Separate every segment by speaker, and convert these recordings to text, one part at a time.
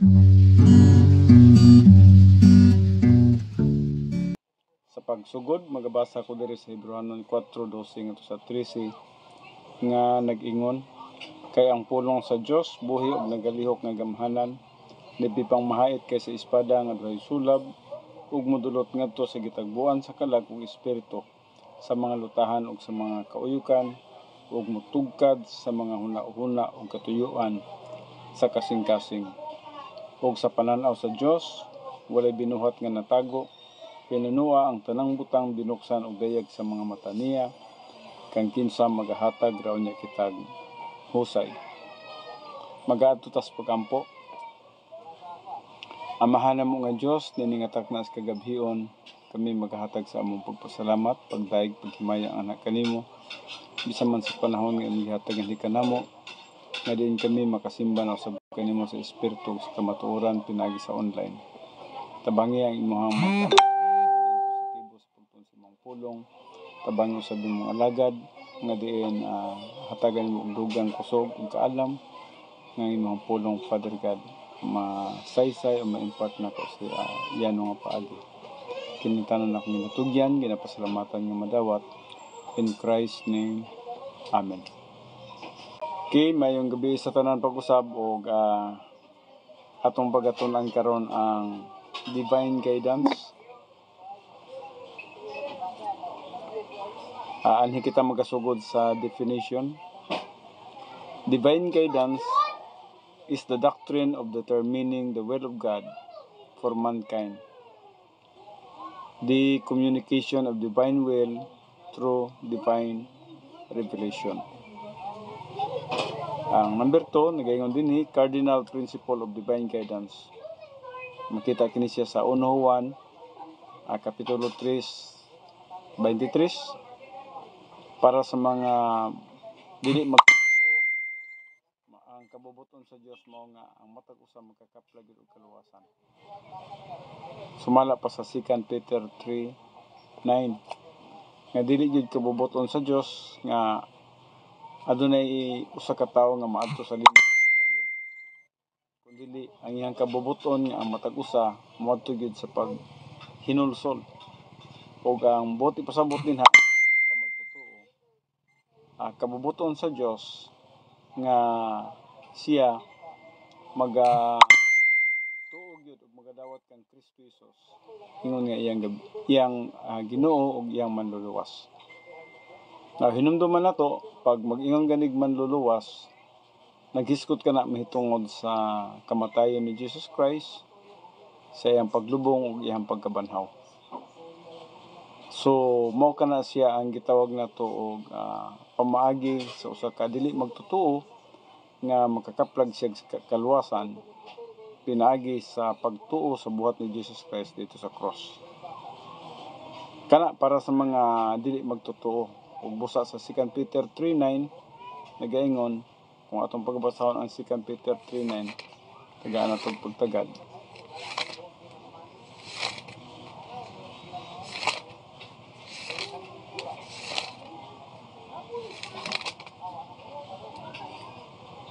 Speaker 1: Sa pagsugod, magabasa ko diri sa Hebrewanon 4:12 ngadto sa 13 nga nag-ingon, kay ang pulong sa Dios buhi ug nagalihok nga gamhanan, labi pang mahait kaysa espada nga duhay sulab ug modulot ngadto sa gitagbuan sa kalag ug espiritu, sa mga lutahan ug sa mga kauyukan, ug motugkad sa mga hunahuna ug katuyuan sa kasing-kasing. Ug sa pananaw sa Dios walay binuhat nga natago, pinunua ang tanang butang binuksan og dayag sa mga mata niya, kang kinsa magahatag raw niya kitag husay. Magaadto tas pagampo. Amahan namo nga Dios, niningatak na sa kagabhion, kami maghatag sa among pagpasalamat, pagdaig, paghimaya ang anak kanimo, bisan man sa panahon nga gihatag ni kanamo, nga diin kami makasimba na usab kanimo sa espiritu sa kamatuoran pinagi sa online. Tabangi ang imong mga positibo sa pagtuon sa imong pulong, tabangi usab imong alagad nga diin hatagan mo og dugang kusog ug kaalam nga imong pulong, Father God, masaysay o ma-impart na ko sa iyano nga paagi. Kini tanan ako minatugyan, ginapasalamatan nga madawat, in Christ's name, Amen. Okay, mayong gabi sa tanan pag-usab og atong pagatunan karon ang divine guidance. Anhi kita magasugod sa definition. Divine guidance is the doctrine of determining the will of God for mankind. The communication of divine will through divine revelation. Ang number 2, nagaingon din cardinal principle of divine guidance. Makita kini siya sa 1 Juan kapitulo 3, 23. Para sa mga dili ang kabubuton sa Dios mao nga ang matag usa magkakaplag og kaluwasan. Sumala pa sa 2 Peter 3:9 nga dili gid kabubuton sa Dios nga adunay usa ka tawo nga maadto sa linog kalayo, kundi ang iyang kabubuton nga ang matag usa moadto gid sa paghinulsol. Ug ang buti pasabot din ka magtotoo, kabubuton sa Dios nga siya tuog yun ug magadawat kang Kristo Jesus, ingon nga iyang Ginoo ug iyang manluluwas. Now hinumduman nato pag mag-ingon ganig manluluwas, naghiskot ka na mahitungod sa kamatayon ni Jesus Christ, sa iyang paglubong ug iyang pagkabanhaw. So mao kana siya ang gitawag nato og pamaagi sa usa ka dili magtotoo nga makakaplag siya sa kaluwasan pinaagi sa pagtuo sa buhat ni Jesus Christ dito sa cross. Kana para sa mga dili magtotoo. Ug busa sa 2 Peter 3:9 nagaingon, kung atong pagbasahon ang 2 Peter 3:9, tagaan natong pagtagad.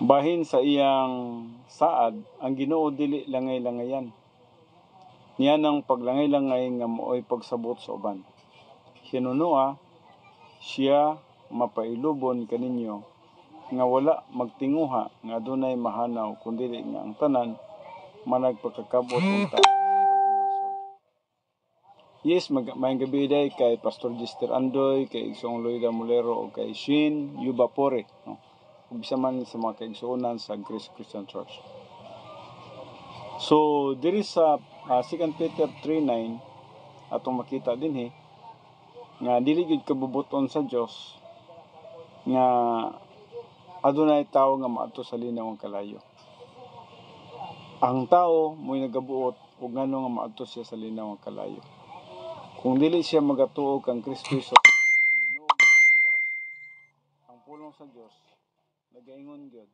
Speaker 1: Bahin sa iyang saad, ang Ginoo dili langay-langayan. Niya nang paglangay-langay nga mooy pagsabot sa uban. Hinunua siya mapailubon kaninyo nga wala magtinguha nga adunay mahanaw, kundi nga ang tanan managpakakabot og taas. Yes, maayong gabi day kay Pastor Gister Andoy, kay Igsong Loida Molero o kay Shin Yubapore, no? Bisa man sa mga kaigsuonan sa Grace Christian Church. So diri sa 2 Peter 3:9 atong makita dinhi nga dili gid kabubuton sa Dios nga adunay tawo nga maadto sa linaw nga kalayo. Ang tawo mo'y nagabuot og ngano nga maadto siya sa linaw nga kalayo. Kung dili siya magatuo kang Kristo Jesus, ang pulong sa Dios nagaingon gyud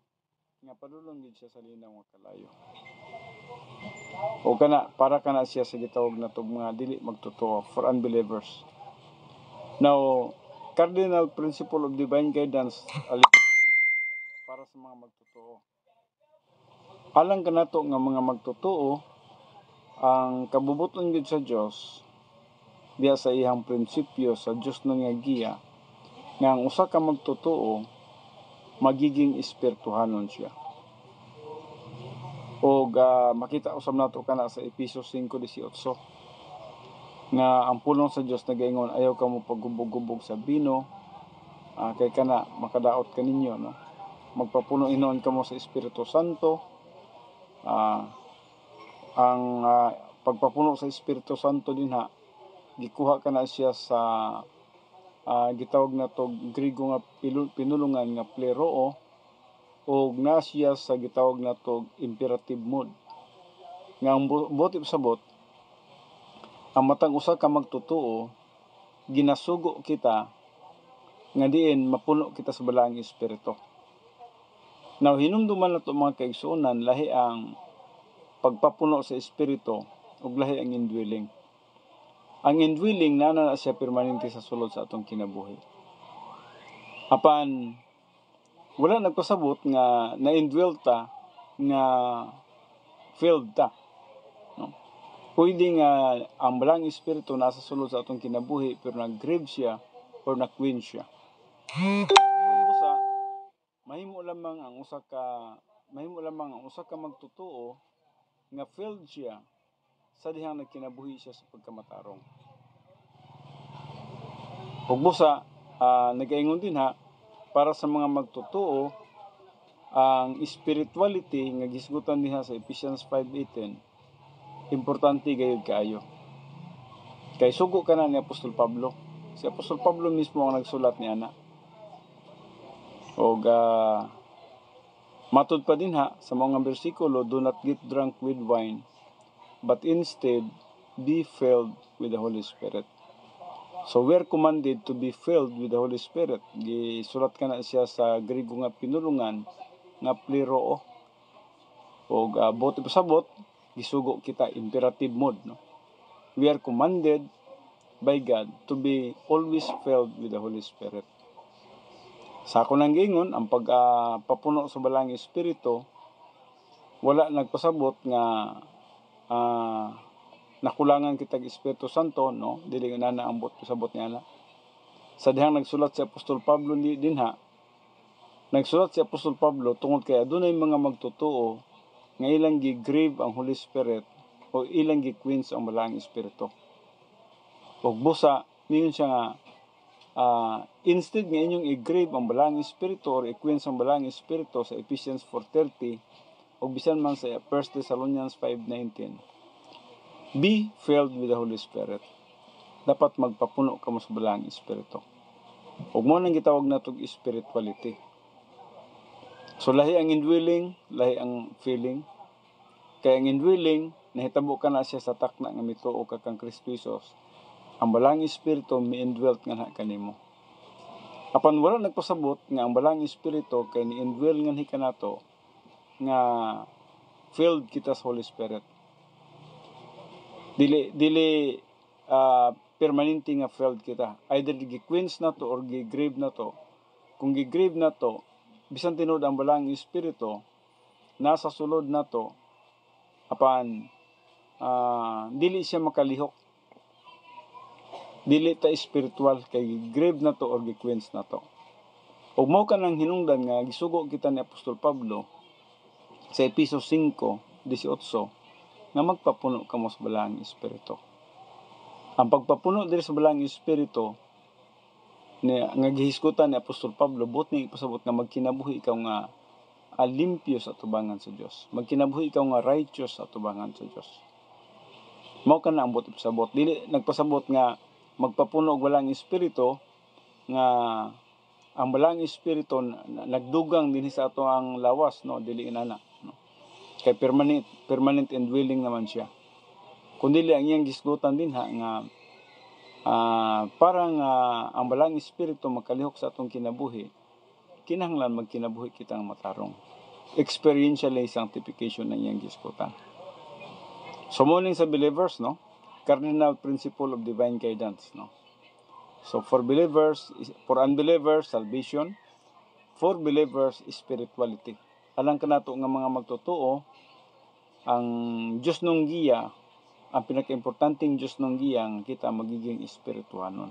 Speaker 1: nga padulong gid siya sa linaw nga kalayo. O para kana siya sa gitawag nato mga dili magtotoo, for unbelievers. Now, cardinal principle of divine guidance para sa mga magtotoo. Alang kanato nga mga magtotoo, ang kabubuton gid sa Dios diya sa iyang prinsipyo sa Dios na nga giya nga ang usa ka magtotoo magiging espirituhanon siya. O makita usab nato kana sa Efesios 5:18 nga ang pulong sa Dios nagaingon ayaw ka mo paggubog-gubog sa bino, kay kana makadaot kaninyo, no? Magpapuno inoon kamo sa Espiritu Santo. Ang pagpapuno sa Espiritu Santo dinha gikuha kana siya sa gitawag na to Griego nga pinulungan nga pleroo, o na siya sa gitawag na to imperative mood nga ang buti pasabot ang matang usa ka magtotoo ginasugo kita nga diin mapuno kita sa balaang espiritu. Now hinumduman nato mga kaigsuonan, lahi ang pagpapuno sa espiritu ug lahi ang indwelling. Ang indwelling na siya permanente sa sulod sa atong kinabuhi. Apan wala nagpasabot nga na-indwell ta nga filled ta, no? Pwede nga ang balang espiritu nasa sulod sa atong kinabuhi pero nag-grieve siya or na-quench siya. Usa mahimo lamang ang usa ka magtotoo nga filled siya sa dihang nagkinabuhi siya sa pagkamatarong. Ug busa nagaingon din ha, para sa mga magtotoo ang spirituality nga gisgutan diha sa Ephesians 5:18 importante gayud kaayo. Kay sugo kana ni Apostol Pablo. Si Apostol Pablo mismo ang nagsulat niana. Og matud pa din ha sa mga bersikulo, do not get drunk with wine, but instead be filled with the Holy Spirit. So we are commanded to be filled with the Holy Spirit. Gisulat kana siya sa Griego nga pinulungan nga pleroo. Og buti pasabot gisugo kita imperative mode, no? We are commanded by God to be always filled with the Holy Spirit. Sa ako nang gingon, ang pagpapuno sa balang espiritu wala nagpasabot nga nakulangan kitag Espiritu Santo, no? Dili nga na ambot pasabot niya na. Sa dihang nagsulat si Apostol Pablo dinha, nagsulat si Apostol Pablo tungod kay adunay mga magtotoo nga ilang gi-grieve ang Holy Spirit o ilang gi-quench ang balang espiritu. Og busa mingon siya nga instead nga inyong i-grieve ang balang espiritu or i-quench ang balang espiritu sa Ephesians 4:30 o bisan man sa 1 Thessalonians 5:19, be filled with the Holy Spirit. Dapat magpapuno ka mo sa balang espiritu. Ug mo nang gitawag natong spirituality. So lahi ang indwelling, lahi ang feeling. Kaya ang indwelling nahitabo ka na siya sa takna nga mituo ka kang Kristo Jesus. Ang balang espiritu mi-indwelt nga na kanimo. Apan wala nagpasabot nga ang balang espiritu kay ni-indwell nga kanato nga filled kita sa Holy Spirit. Dili permanente nga filled kita. Either gi-quench na to or gi-grieve na to. Kung gi-grieve na to, bisan tinud ang balang espiritu nasa sulod na to, apan dili siya makalihok. Dili ta spiritual kay grave na to or gi-quench na to. Ug mao kanang hinungdan nga gisugo kita ni Apostol Pablo sa Efesios 5:18 nga magpapuno kamo sa balang espiritu. Ang pagpapuno diri sa balang espiritu nga gihisgutan ni Apostol Pablo bot ni ipasabot nga magkinabuhi ikaw nga limpyo sa atubangan sa Dios. Magkinabuhi ikaw nga righteous sa atubangan sa Dios. Mao kana ang bot ipasabot. Dili nagpasabot nga magpapuno og balang espiritu nga ang balang espiritu nagdugang dinhi sa ato ang lawas, no? Dili inana, no? Kay permanent indwelling naman siya. Kundi ang iyang gisgutan din nga parang ang balang espiritu magkalihok sa atong kinabuhi, kinahanglan magkinabuhi kitang matarong. Experientially sanctification ng iyang gisgutan. So morning sa believers, no? Cardinal principle of divine guidance, no? So for unbelievers, salvation. For believers, spirituality. Alang kanato nga mga magtotoo ang Diyos nung giya, ang pinaka-importanting Diyos nung giya nga kita magiging espirituhanon.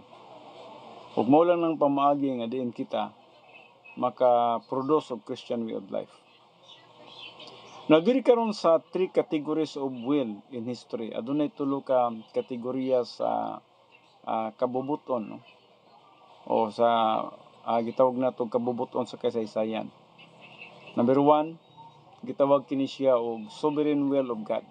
Speaker 1: Ug mao lang ng pamaagi nga diin kita maka-produce of Christian way of life. Now, diri karon sa 3 categories of will in history. Adunay tulo ka kategorya sa kabubuton, no? O sa gitawag nato kabubuton sa kasaysayan. Number 1, gitawag kini siya og sovereign will of God.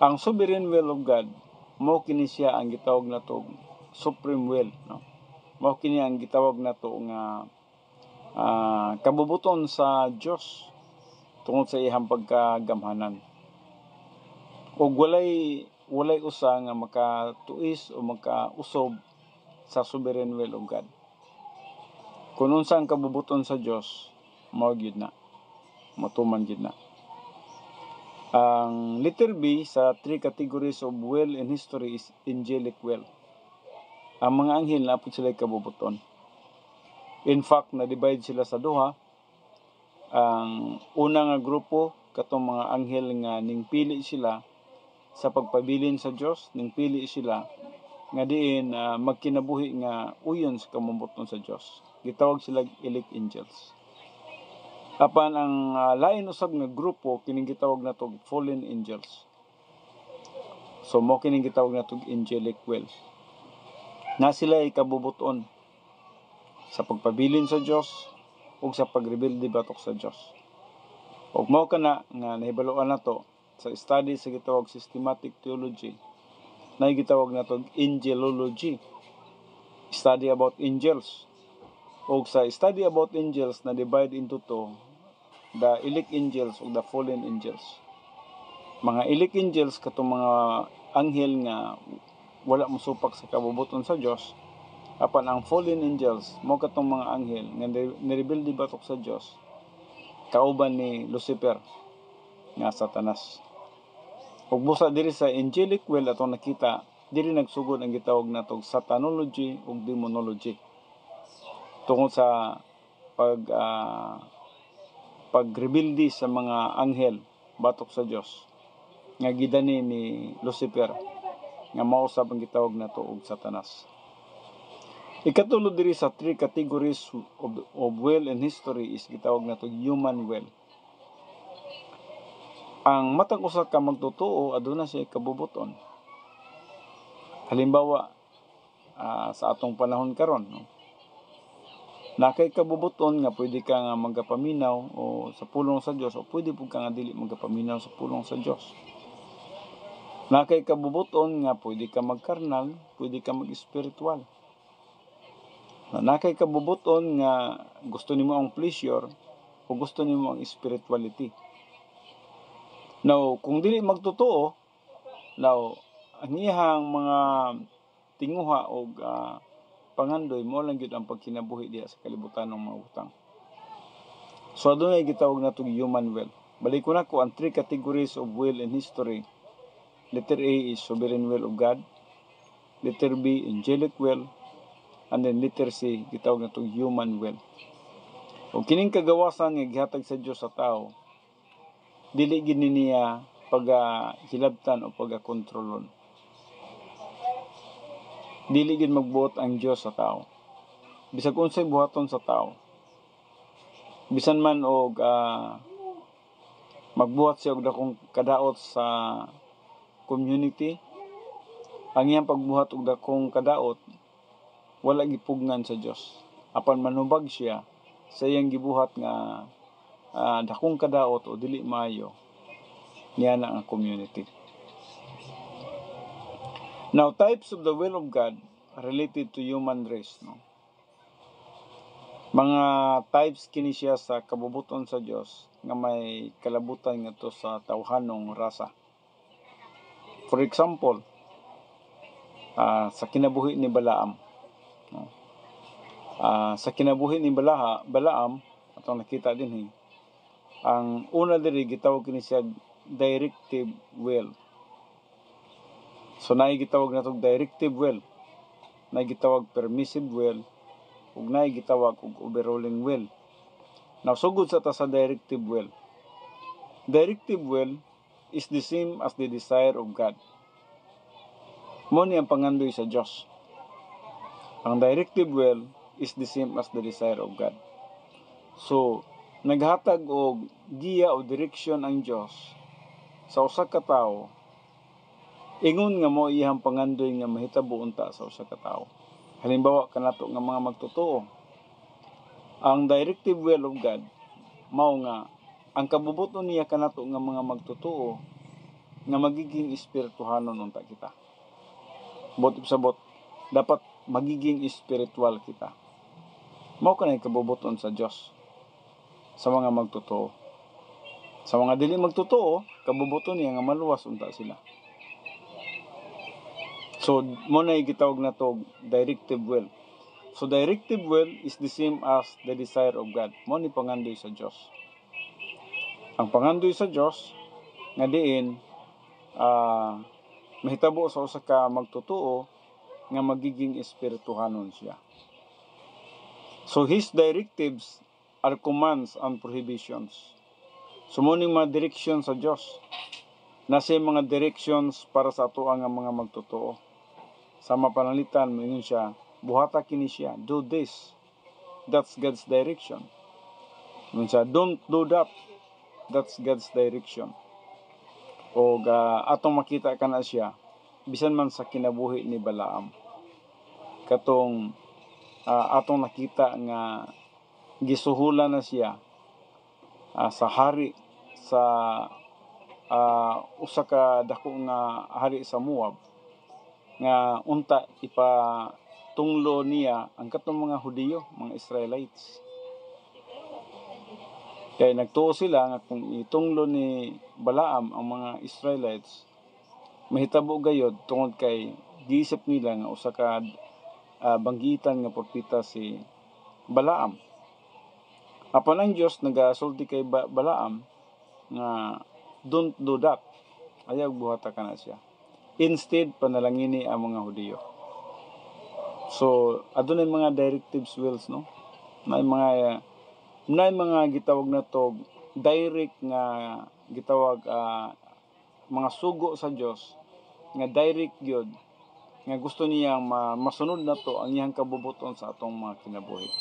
Speaker 1: Ang sovereign will of God mao kini siya ang gitawag nato supreme will, no? Mao kini ang gitawag nato nga kabubuton sa Dios tungod sa iyang pagkagamhanan. Ug walay usa nga makatuis o makausob sa sovereign will of God. Kung unsa ang kabubuton sa Dios, mao gyud na. Matuman gyud na. Ang letter B sa 3 categories of will in history is angelic will. Ang mga anghel na po sila kabubuton. In fact, na-divide sila sa duha. Ang una nga grupo, katong mga anghel nga ningpili sila sa pagpabilin sa Dios, ningpili sila nga diin magkinabuhi nga uyon sa kabubuton sa Dios. Gitawag sila elect angels. Apan ang lain usab nga grupo kining gitawag nato fallen angels. So mo kining gitawag nato angelic will. Na sila ay kabubuton sa pagpabilin sa Dios ug sa pagrebelde batok sa Dios. Ug mao kana nga nahibaluan nato sa study sa gitawag systematic theology, na gitawag nato angelology, study about angels. Ug sa study about angels na divide into two, the elect angels ug the fallen angels. Mga elect angels katong mga anghel nga wala mosupak sa kabubuton sa Dios. Apan ang fallen angels, mo katong mga anghel nga nirebelde batok sa Dios, kauban ni Lucifer nga Satanas. Ug busa diri sa angelic will atong nakita, diri nagsugod ang gitawag natong satanology ug demonology. Tungod sa pagrebelde sa mga anghel batok sa Dios nga gidani ni Lucifer nga mausab ang gitawag nato og Satanas. Ikatulo diri sa 3 categories of will in history is gitawag nato human will. Ang matag usa ka magtotoo aduna siya kabubuton. Halimbawa sa atong panahon karon, no? Nakay kabubuton nga pwede ka nga magapaminaw o sa pulong sa Dios o pwede pud ka nga dili magapaminaw sa pulong sa Dios. Nakay kabubuton nga pwede ka magkarnal, pwede ka mag-espiritual. Nakay kabubuton nga gusto nimo ang pleasure o gusto nimo ang spirituality. Now, kung dili magtotoo, ang iyang mga tinguha o pangandoy mo lang gyud ang pagkinabuhi diha sa kalibutan ng mga butang. So adunay gitawag nato human will. Balik ko na ko ang 3 categories of will in history. Letter A is sovereign will of God. Letter B, angelic will. And then letter C, gitawag nato human will. O kining kagawasan nga gihatag sa Dios sa tao, dili gid niya pagahilabtan o pagakontrolon. Dili gid magbuot ang Dios sa tao. Bisag unsay buhaton sa tao, bisan man og magbuhat siya og dakong kadaot sa community, ang iyang pagbuhat og dakong kadaot wala gipugnan sa Dios. Apan manubag siya sa iyang gibuhat nga dakong kadaot o dili maayo niya na ang community. Now, types of the will of God related to human race, no? Mga types kini siya sa kabubuton sa Dios nga may kalabutan ngadto sa tawhanong rasa. For example, sa kinabuhi ni Balaam, no? Sa kinabuhi ni Balaam atong nakita din ang una diri gitawag kini siya directive will. So naay gitawag natong directive will, naay gitawag permissive will, ug naay gitawag og overruling will. Now sugod sa ta sa directive will, directive will is the same as the desire of God. Mo ni ang pangandoy sa Dios. Ang directive will is the same as the desire of God. So, naghatag og giya o direksyon ang Dios sa usa ka tawo, ingon nga mo iyang pangandoy nga mahitabo unta sa usa ka tawo. Halimbawa kanato nga mga magtotoo, ang directive will of God mao nga ang kabubuton niya kanato nga mga magtotoo nga magiging espirituhanon unta kita. Bot sabot dapat magiging spiritual kita. Mao kanay kabubuton sa Dios sa mga magtotoo. Sa mga dili magtotoo, kabubuton niya nga maluwas unta sila. So mo na gitawag na to directive will. So directive will is the same as the desire of God. Mo ni pangandoy sa Dios. Ang pangandoy sa Dios nga diin mahitabo sa usa ka magtotoo nga magiging espirituhanon siya. So his directives are commands and prohibitions. Sumuning mga direksyon sa Dios. Nasa mga directions para sa ato ang mga magtotoo. Sa mapanalitan mo siya, buhata kini siya, do this. That's God's direction. Mo siya, don't do that. That's God's direction. O atong makita ka na siya, bisan man sa kinabuhi ni Balaam. Katong atong nakita nga gisuhulan na siya sa hari sa usa ka dako nga hari sa Moab nga unta ipatunglo niya ang katong mga Hudiyo, mga Israelites. Kaya nagtuo sila nga kung itunglo ni Balaam ang mga Israelites, mahitabo gayod tungod kay giisip nila nga usa ka banggitan nga propeta si Balaam. Apan ang Dios nagasulti kay Balaam nga don't do that. Ayaw buhata ka na siya. Instead, panalangini ang mga Hudiyo. So, adunay mga directives wills, no? May mga gitawag na to direct nga gitawag mga sugo sa Dios nga direct gyud nga gusto niyang masunod na to ang iyang kabubuton sa atong mga kinabuhi.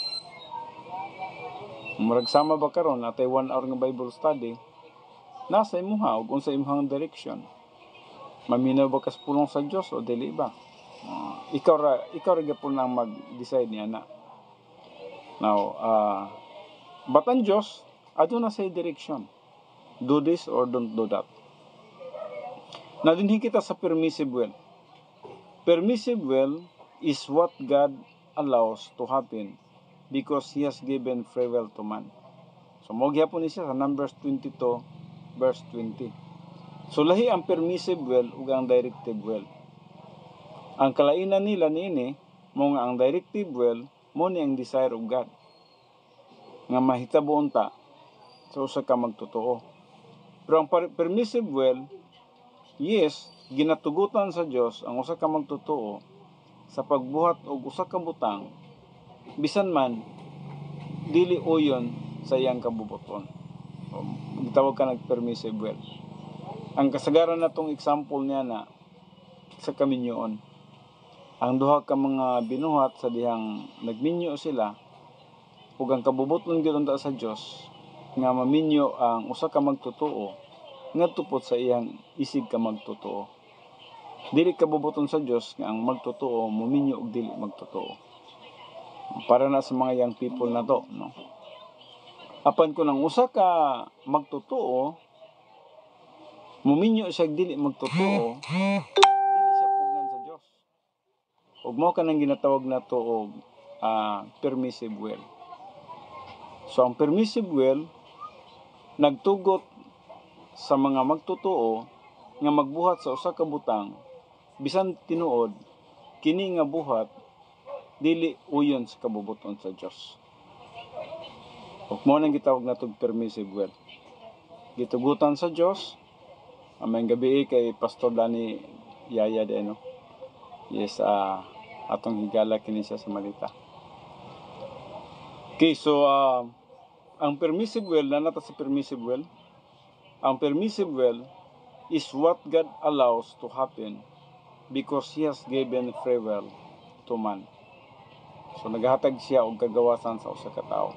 Speaker 1: Murag sama ba karon natay 1 hour nga Bible study, nasa imuha ug unsa imong direction. Maminaw ba kas pulong sa Dios o dili ba? Ikaw ra gyapon ang mag-decide niya na. Now, but ang Diyos, aduna say direction. Do this or don't do that. Na dinhi kita sa permissive will. Permissive will is what God allows to happen because He has given free will to man. So, mo gyapon ni siya sa Numbers 22 verse 20. So, lahi ang permissive will ug ang directive will. Ang kalainan nila niini mo nga ang directive will mo ni ang desire of God nga mahitabo unta sa usa ka magtotoo. Pero ang permissive will, yes, ginatugutan sa Dios ang usa ka magtotoo sa pagbuhat og usa ka butang bisan man dili uyon sa iyang kabubuton. Gitawag ka nag permissive will. Ang kasagaran natong example niya na sa kaminyoon. Ang duha ka mga binuhat sa dihang nagminyo sila ug ang kabubuton gyud unta sa Dios nga maminyo ang usa ka magtotoo nga tupot sa iyang isig ka magtotoo. Dili kabubuton sa Dios nga ang magtotoo muminyo og dili magtotoo. Para na sa mga young people na to, no? Apan kung ang usa ka magtotoo muminyo siya og dili magtotoo, ug mao kanang ginatawag nato og permissive will. So ang permissive will nagtugot sa mga magtotoo nga magbuhat sa usa ka butang bisan tinuod kini nga buhat dili uyon sa kabubuton sa Dios. Ug mao nang gitawag nato og permissive will. Gitugutan sa Dios. Amay gabi kay Pastor Dani Yaya de no. Yes, atong higala kini siya sa malita. Okay, so ang permissive will, nanata sa permissive will, Ang permissive will is what God allows to happen because He has given free will to man. So naghatag siya og kagawasan sa usa ka tawo.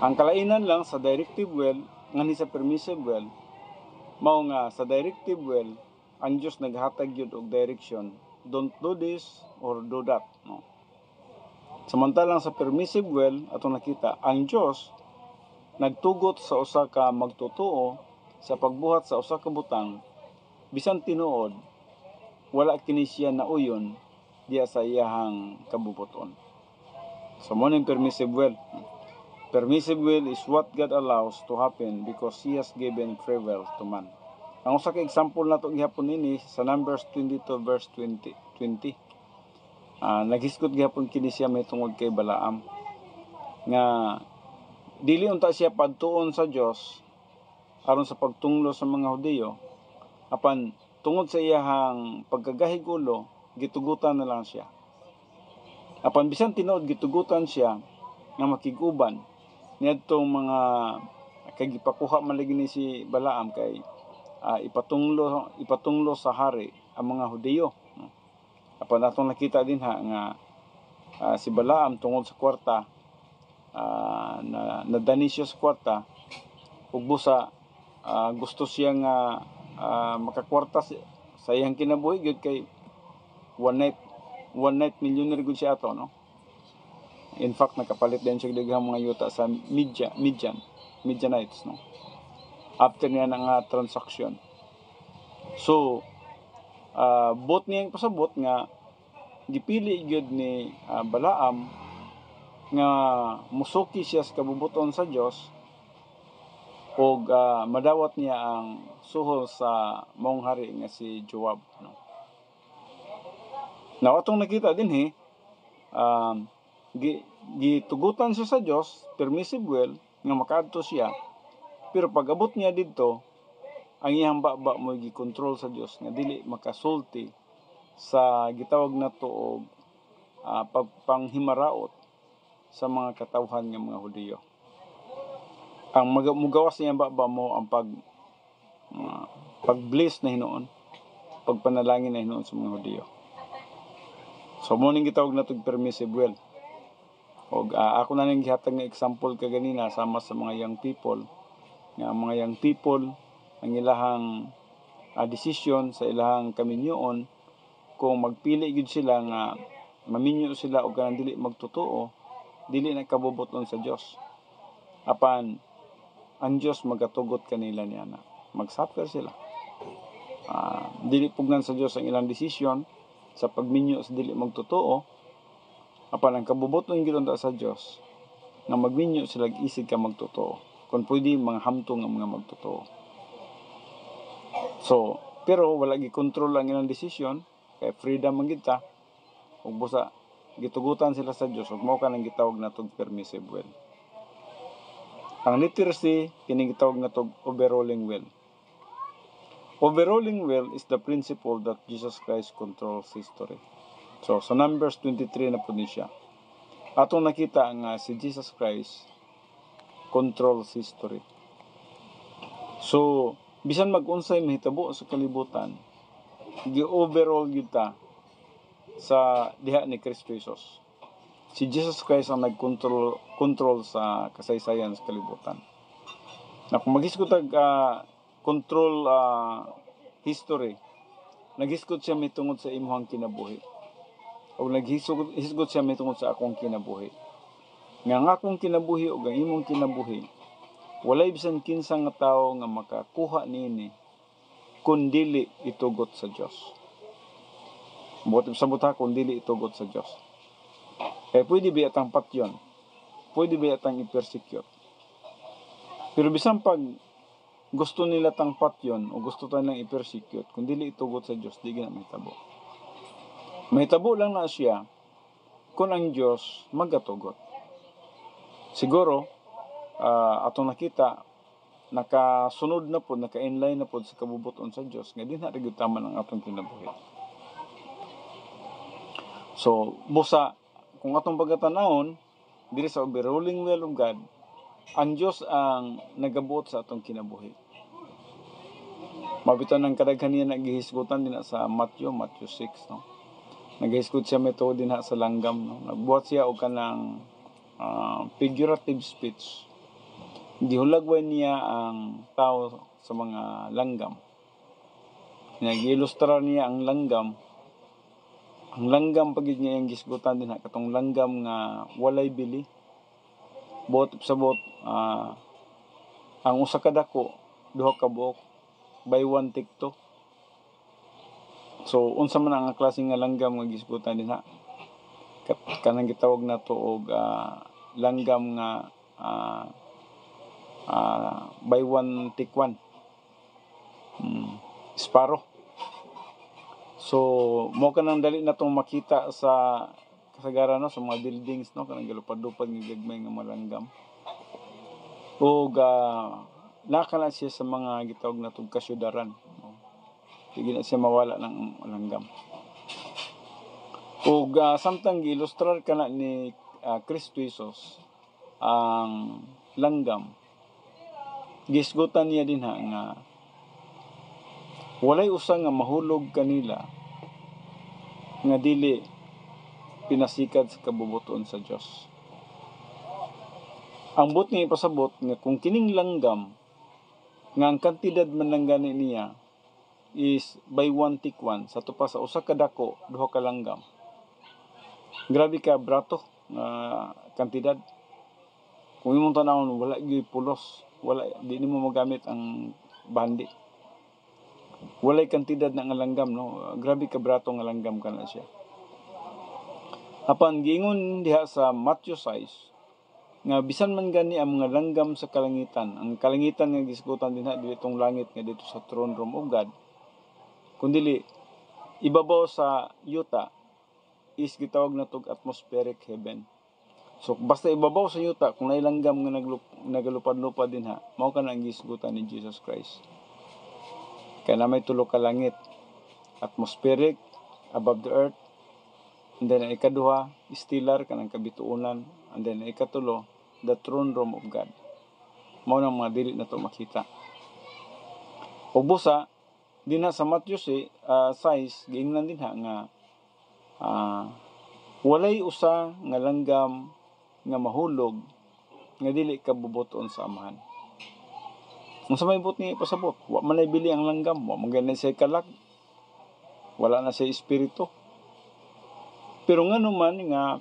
Speaker 1: Ang kalainan lang sa directive will ngani sa permissive will mao nga sa directive will ang Dios naghatag gyud og direction, don't do this or do that, no. Samantalang sa permissive will atong nakita ang Dios nagtugot sa usa ka magtotoo sa pagbuhat sa usa ka butang bisan tinuod wala kini siya nauyon diya sa iyahang kabubuton. So mo ning permissive will. Permissive will is what God allows to happen because He has given free will to man. Ang usa ka example nato gihapon ini sa Numbers 22 verse 20. Naghisgot gihapon kini siya may tungod kay Balaam nga dili unta siya padtuon sa Dios aron sa pagtunglo sa mga Hudiyo apan tungod sa iyahang pagkagahigulo gitugutan na lang siya. Apan bisan tinuod gitugutan siya nga makig-uban niadtong mga kagipakuha man lagi ni si Balaam kay ipatunglo sa hari ang mga Hudiyo. Apan atong nakita din nga si Balaam tungod sa kwarta nadani siya sa kwarta ug busa gusto siya nga makakwarta sa iyang kinabuhi gyud kay one night millionaire gud siya ato, no. In fact nakapalit din siya daghang mga yuta sa Midianites, no, after niya nga transaction. So bot niyang pasabot nga gipili gyud ni Balaam nga musuki siya sa kabubuton sa Dios ug madawat niya ang suhol sa maong hari nga si Joab, no. Now atong nakita din gitugutan siya sa Dios, permissive will nga makaadto siya, pero pag abot niya didto ang iyang baba mo gikontrol sa Dios nga dili makasulti sa gitawag nato og pagpanghimaraot sa mga katawhan nga mga Hudiyo. Ang mugawas niya baba mo ang pag-bless na Hinoon, pagpanalangin na Hinoon sa mga Hudiyo. So mo ning gitawag nato permissive will. Og ako na ning gihatag nga example kaganina sama sa mga young people. Nga mga young people ang ilahang decision sa ilahang kaminyoon kung magpili gid sila nga maminyo sila og kanang dili magtotoo, dili na kabubuton sa Dios. Apan ang Dios magatugot kanila niana. Magsuffer sila. Dili pugnan sa Dios ang ilang desisyon sa pagminyo sa dili magtotoo. Apan ang kabubuton gid unta sa Dios nga magminyo sila isig ka magtotoo. Kung pwede mga hamtong nga mga magtotoo. So, pero wala gi-control ang ilang desisyon kay freedom man gid ta. Ug busa gitugutan sila sa Dios ug mao kanang gitawag natong permissive will. Ang literacy kini gitawag natong overruling will. Overruling will is the principle that Jesus Christ controls history. So, sa Numbers 23 na po siya. Atong nakita nga si Jesus Christ controls history. So, bisan mag-unsay mahitabo sa kalibutan, gi-overall gyud ta sa diha ni Kristo Jesus. Si Jesus Christ ang nag-control sa kasaysayan sa kalibutan. Na kung maghisgot control history, naghisgot siya mitungod sa imong kinabuhi. O naghisgot siya mitungod sa akong kinabuhi. Nga akong kinabuhi o ang imong kinabuhi, walay bisan kinsa nga tawo nga makakuha niini kun dili itugot sa Dios. Buot sa buta kun dili itugot sa Dios. Pwede ba atang patyon? Pwede ba atang i-persecute? Pero bisan pag gusto nila tang patyon o gusto tayong i-persecute, kung dili itugot sa Dios, di gina mahitabo. Mahitabo lang na siya kung ang Dios magatugot. Siguro atong nakita nakasunod na po, naka-inline na po sa kabubuton sa Dios nga dinha rig tama ang atong kinabuhi. So busa kung atong pagkatanawon diri sa overruling will of God, ang Dios ang nagabuot sa atong kinabuhi. Mabitaw ng kadaghan niya naghihisgutan din sa Matthew 6, no. Naghihisgot siya metodo din sa langgam, no. Nagbuhat siya og kanang figurative speech. Gihulagway niya ang tao sa mga langgam. Nag-ilustra niya ang langgam. Ang langgam pagid niya yung gisgutan din katong langgam nga walay bili. Bot sa bot ang usa ka dako duha ka buok by one take two. So unsa man ang klase nga langgam nga gisgutan din kanang gitawag nato og langgam nga by one take one. Sparrow. So mo kanang dali na tong makita sa kasagaran, no, sa mga buildings, no, kanang galupad-lupad nga gagmay nga malanggam. Ug nakala siya sa mga gitawag na tong kasyudaran, no. Sige na siya mawala ng langgam. Ug samtang gi-ilustrar kana ni Kristo Jesus ang langgam, gisgutan niya din nga walay usa nga mahulog kanila nga dili pinasikad sa kabubuton sa Dios. Ang but nga ipasabot nga kung kining langgam nga ang kantidad man lang gani niya is by one take one, sa tupa sa usa ka dako duha ka langgam. Grabe ka brato nga kantidad. Kung imong tanawon wala gyud pulos, wala di nimo magamit ang bandi. Walay kantidad na nga langgam, no. Grabe ka brato nga langgam kana siya. Apan giingon diha sa Matthew 6 nga bisan man gani ang mga langgam sa kalangitan, ang kalangitan nga gisgutan dinha dili tong langit nga dito sa throne room of God, kundili ibabaw sa yuta is gitawag na tog atmospheric heaven. So basta ibabaw sa yuta kung nay langgam nga nagalupad-lupad dinha, mao kana ang gisgutan ni Jesus Christ. Kaya na may tulo ka langit, atmospheric, above the earth, and then ang ikaduha, stellar, kanang kabituunan, and then ang ikatulo, the throne room of God. Mao nang mga dili na to makita. O busa, din sa Matthew 6, giingnan din nga walay usa nga langgam nga mahulog nga dili kabubuton sa amahan. Kung sa may but ni pasabot, wa man ay bili ang langgam, wa man ganay siya kalag, wala na siya espiritu. Pero nga naman nga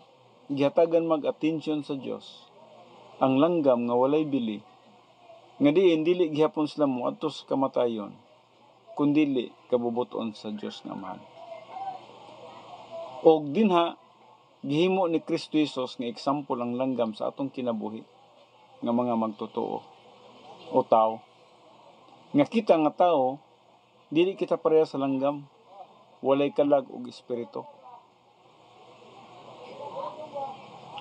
Speaker 1: gihatagan mag-attention sa Dios ang langgam nga walay bili, nga dili gihapon sila moadto sa kamatayon, kundili kabubuton sa Dios nga Amahan. Og dinha gihimo ni Kristo Jesus nga example ang langgam sa atong kinabuhi nga mga magtotoo o tao. Nga kita nga tao, dili kita pareha sa langgam, walay kalag og espiritu.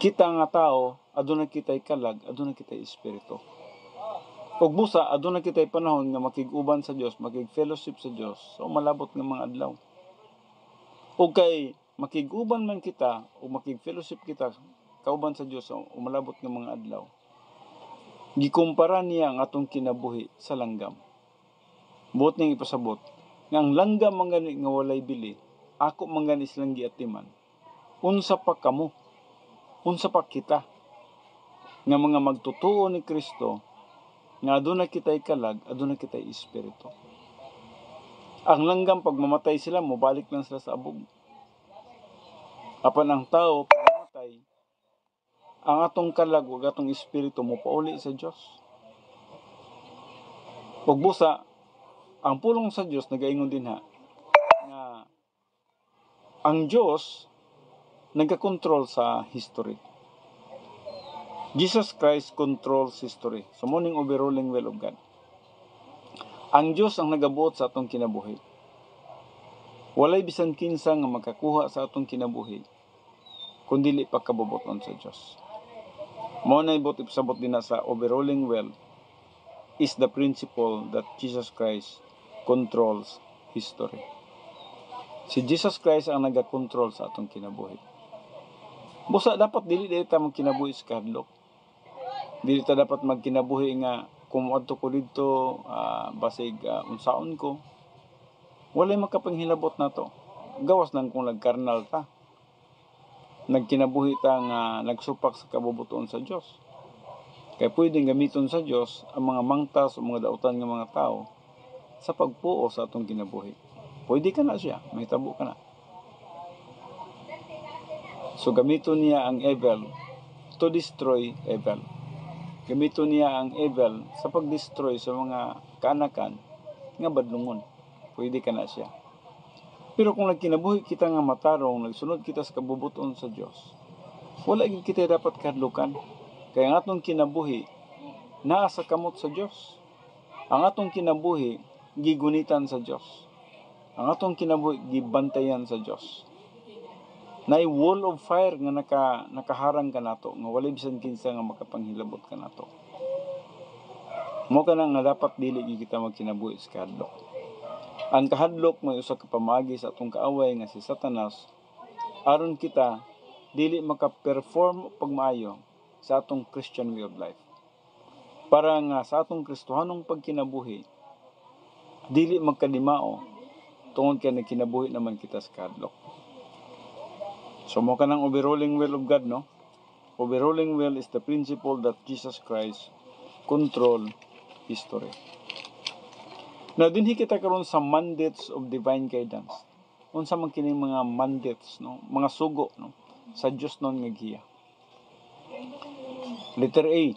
Speaker 1: Kita nga tao, aduna kitay kalag, aduna kitay espiritu. Ug busa, aduna kitay panahon nga makig-uban sa Dios, makig-fellowship sa Dios, so malabot nga mga adlaw. Ug kay makig-uban man kita o makig-fellowship kita kauban sa Dios o malabot nga mga adlaw, gikumpara niya ang atong kinabuhi sa langgam. Buot ning ipasabot nga ang langgam mangani nga walay bili, ako mangani silang giatiman. Unsa pa kamo? Unsa pa kita nga mga magtutuo ni Kristo nga aduna kitay kalag, aduna kitay espiritu. Ang langgam pag mamatay sila, mobalik lang sila sa abog. Apan ang tao pag mamatay, ang atong kalag ug atong espiritu mo pauli sa Dios. Ug busa, ang pulong sa Dios nagaingon din nga ang Dios nagakontrol sa history. Jesus Christ controls history. So morning overruling will of God. Ang Dios ang nagabuot sa atong kinabuhi. Walay bisan kinsa nga makakuha sa atong kinabuhi kundi dili pagkabubuton sa Dios. Mao na ibot ipasabot din sa overruling will is the principle that Jesus Christ controls history. Si Jesus Christ ang nagakontrol sa atong kinabuhi. Busa dapat dili ta magkinabuhi sa kahadlok. Dili ta dapat magkinabuhi nga kung adto ko dito basig unsaon ko. Walay makapanghilabot nato. Gawas nang kung nagkarnal ta. Nagkinabuhi ta nga nagsupak sa kabubuton sa Dios. Kaya pwedeng gamiton sa Dios ang mga mangtas o mga dautan nga mga tao sa pagpuo sa atong kinabuhi. Pwede ka na siya, may tabo ka na. So gamiton niya ang evil to destroy evil. Gamiton niya ang evil sa pag-destroy sa mga kaanakan nga badlungon. Pwede ka na siya. Pero kung nagkinabuhi kita nga matarong, nagsunod kita sa kabubuton sa Dios, wala gid kita dapat kahadlukan. Kaya ang atong kinabuhi naa sa kamot sa Dios. Ang atong kinabuhi gigunitan sa Dios. Ang atong kinabuhi gibantayan sa Dios. Nay wall of fire nga nakaharang ka nato, nga walay bisan kinsa nga makapanghilabot ka nato. Mo ka nga dapat dili kita magkinabuhi sa kahadlok. Ang kahadlok may usa ka pamaagi sa atong kaaway nga si Satanas aron kita dili maka-perform pagmaayo sa atong Christian way of life. Para nga sa atong Kristohanong pagkinabuhi dili magkadimao tungod kay nagkinabuhi naman kita sa kahadlok. So mo ka ng overruling will of God, no? Overruling will is the principle that Jesus Christ control history. Now, dinhi kita karon sa mandates of divine guidance. Unsa man kining mga mandates, no? Mga sugo, no? Sa Dios non nga giya. Letter A.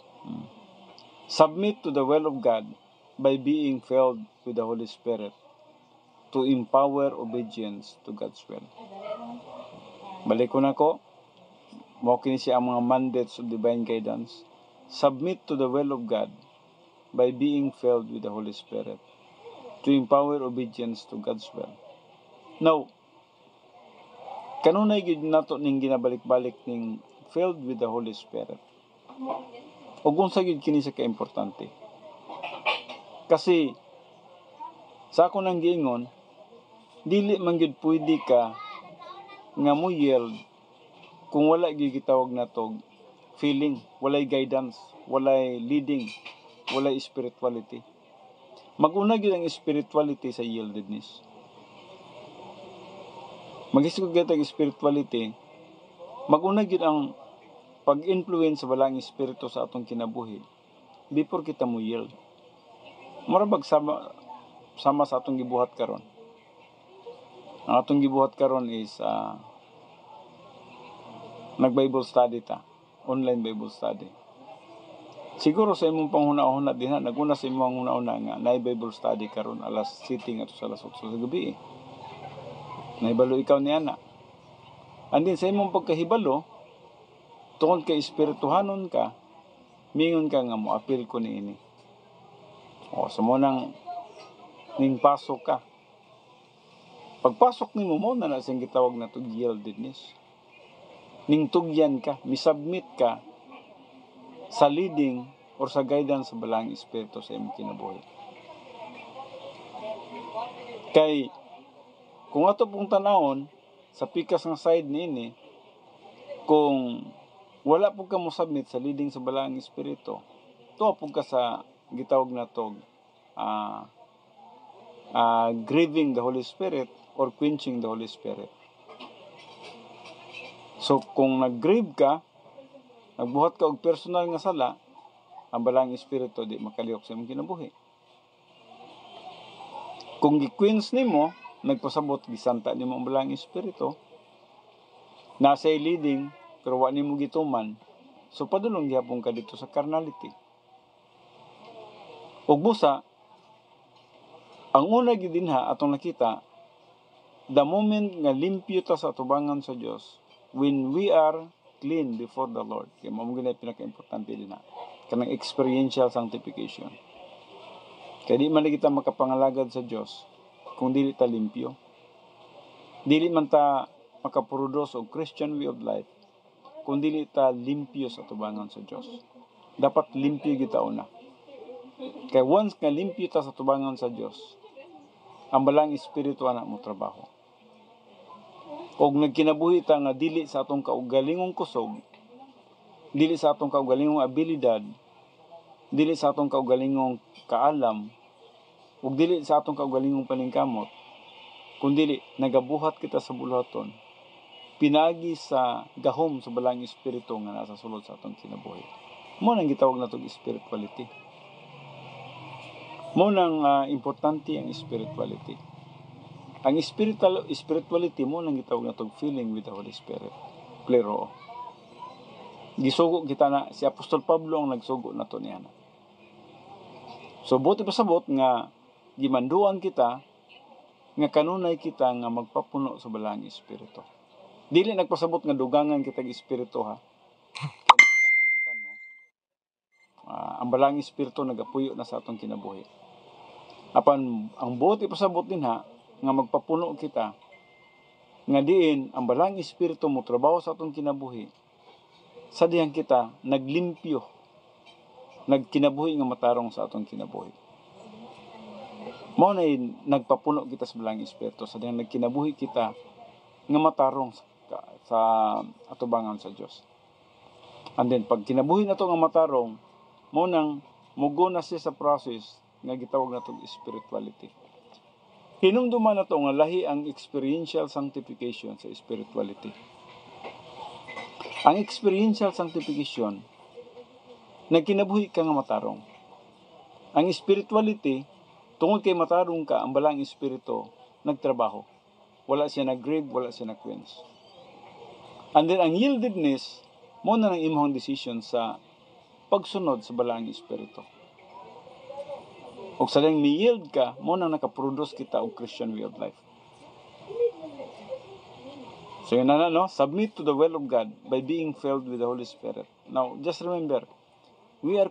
Speaker 1: Submit to the will of God by being filled with the Holy Spirit to empower obedience to God's will. Balik ko na ko. Mao kini siya ang mga mandates of divine guidance. Submit to the will of God by being filled with the Holy Spirit to empower obedience to God's will. Now, kanunay gid nato ning ginabalik-balik ning filled with the Holy Spirit. Ug unsa gid kini sa kaimportante? Kasi sa ako nang giingon, dili man gid pwede ka nga mo yield kung wala gid gitawag natog feeling, walay guidance, walay leading, walay spirituality. Mag-una gid ang spirituality sa yieldedness. Mag-isip gyud ang spirituality, mag-una gid ang pag-influence sa balang espiritu sa atong kinabuhi before kita mo yield. Murabag sama sa atong gibuhat karon. Ang atong gibuhat karon is nag-Bible study ta, online Bible study. Siguro sa imong panghuna-huna dinha, naguna sa imong huna-huna nga na Bible study karon alas 7 ato sa alas 8 sa gabi. Nahibalo ikaw ni ana. Andin sa imong pagkahibalo, tungod kay espirituhanon ka, mingon ka nga mo apil ko niini. O sumo nang ning pasok ka. Pagpasok nimo mo na sing gitawag na tug yieldedness. Ning tugyan ka, misubmit ka sa leading or sa guidance sa balang espiritu sa imong kinabuhi. Kay kung ato pong tanawon sa pikas nga side niini, kung wala po ka mo submit sa leading sa balang espiritu, to po ka sa gitawag na tog grieving the Holy Spirit or quenching the Holy Spirit. So kung nag-grieve ka, nagbuhat ka og personal nga sala, ang balang espiritu di makalihok sa imong kinabuhi. Kung gi-quench nimo, nagpasabot gisanta nimo ang balang espiritu, nasa leading pero wa nimo gituman, so padulong gyapon ka dito sa carnality. Ug busa, ang una gid dinha atong nakita, the moment nga limpyo ta sa atubangan sa Dios, when we are clean before the Lord. Kaya mao gyud pinaka-importante dinha, kanang experiential sanctification. Kaya di man kita makapangalagad sa Dios kung dili ta limpyo. Dili man ta makaproduce og Christian way of life kung dili ta limpyo sa tubangan sa Dios. Dapat limpyo kita una. Kaya once nga limpyo ta sa tubangan sa Dios, ang balang espiritu ana mo trabaho. Og nagkinabuhi ta nga dili sa atong kaugalingong kusog, dili sa atong kaugalingong abilidad, dili sa atong kaugalingong kaalam, ug dili sa atong kaugalingong paningkamot, kundi nagabuhat kita sa buluhaton, pinagi sa gahom sa balang espiritu nga nasa sulod sa atong kinabuhi. Mo nang gitawag natong spirituality. Mo nang importante ang spirituality. Ang spirituality mo nang gitawag natong feeling with the Holy Spirit. Plero. Gisugo kita na si Apostol Pablo ang nagsugo nato niya. So buti pasabot nga gimanduan kita nga kanunay kita nga magpapuno sa balang espiritu. Dili nagpasabot nga dugangan kita ng espiritu ha. Kailangan kita no. Ang balang espiritu nagapuyo na sa atong kinabuhi. Apan ang buti pasabot din ha nga magpapuno kita nga diin ang balang espiritu mo trabaho sa atong kinabuhi. Sa diyang kita naglimpyo, nagkinabuhi nga matarong sa atong kinabuhi. Mao na nagpapuno kita sa balang espiritu sa diyang nagkinabuhi kita nga matarong sa atubangan sa Dios. And then pag kinabuhi nato nga matarong, mo nang mugo na siya sa process nga gitawag natong spirituality. Hinumduman nato nga lahi ang experiential sanctification sa spirituality. Ang experiential sanctification nagkinabuhi ka nga matarong. Ang spirituality tungod kay matarong ka, ang balang espiritu nagtrabaho. Wala siya nag-grave, wala siya nag-quench. And then ang yieldedness mo na nang imong decision sa pagsunod sa balang espiritu. Ug sa ding mi-yield ka, mo nang nakaproduce kita og Christian way of life. So yun na no, submit to the will of God by being filled with the Holy Spirit. Now, just remember, we are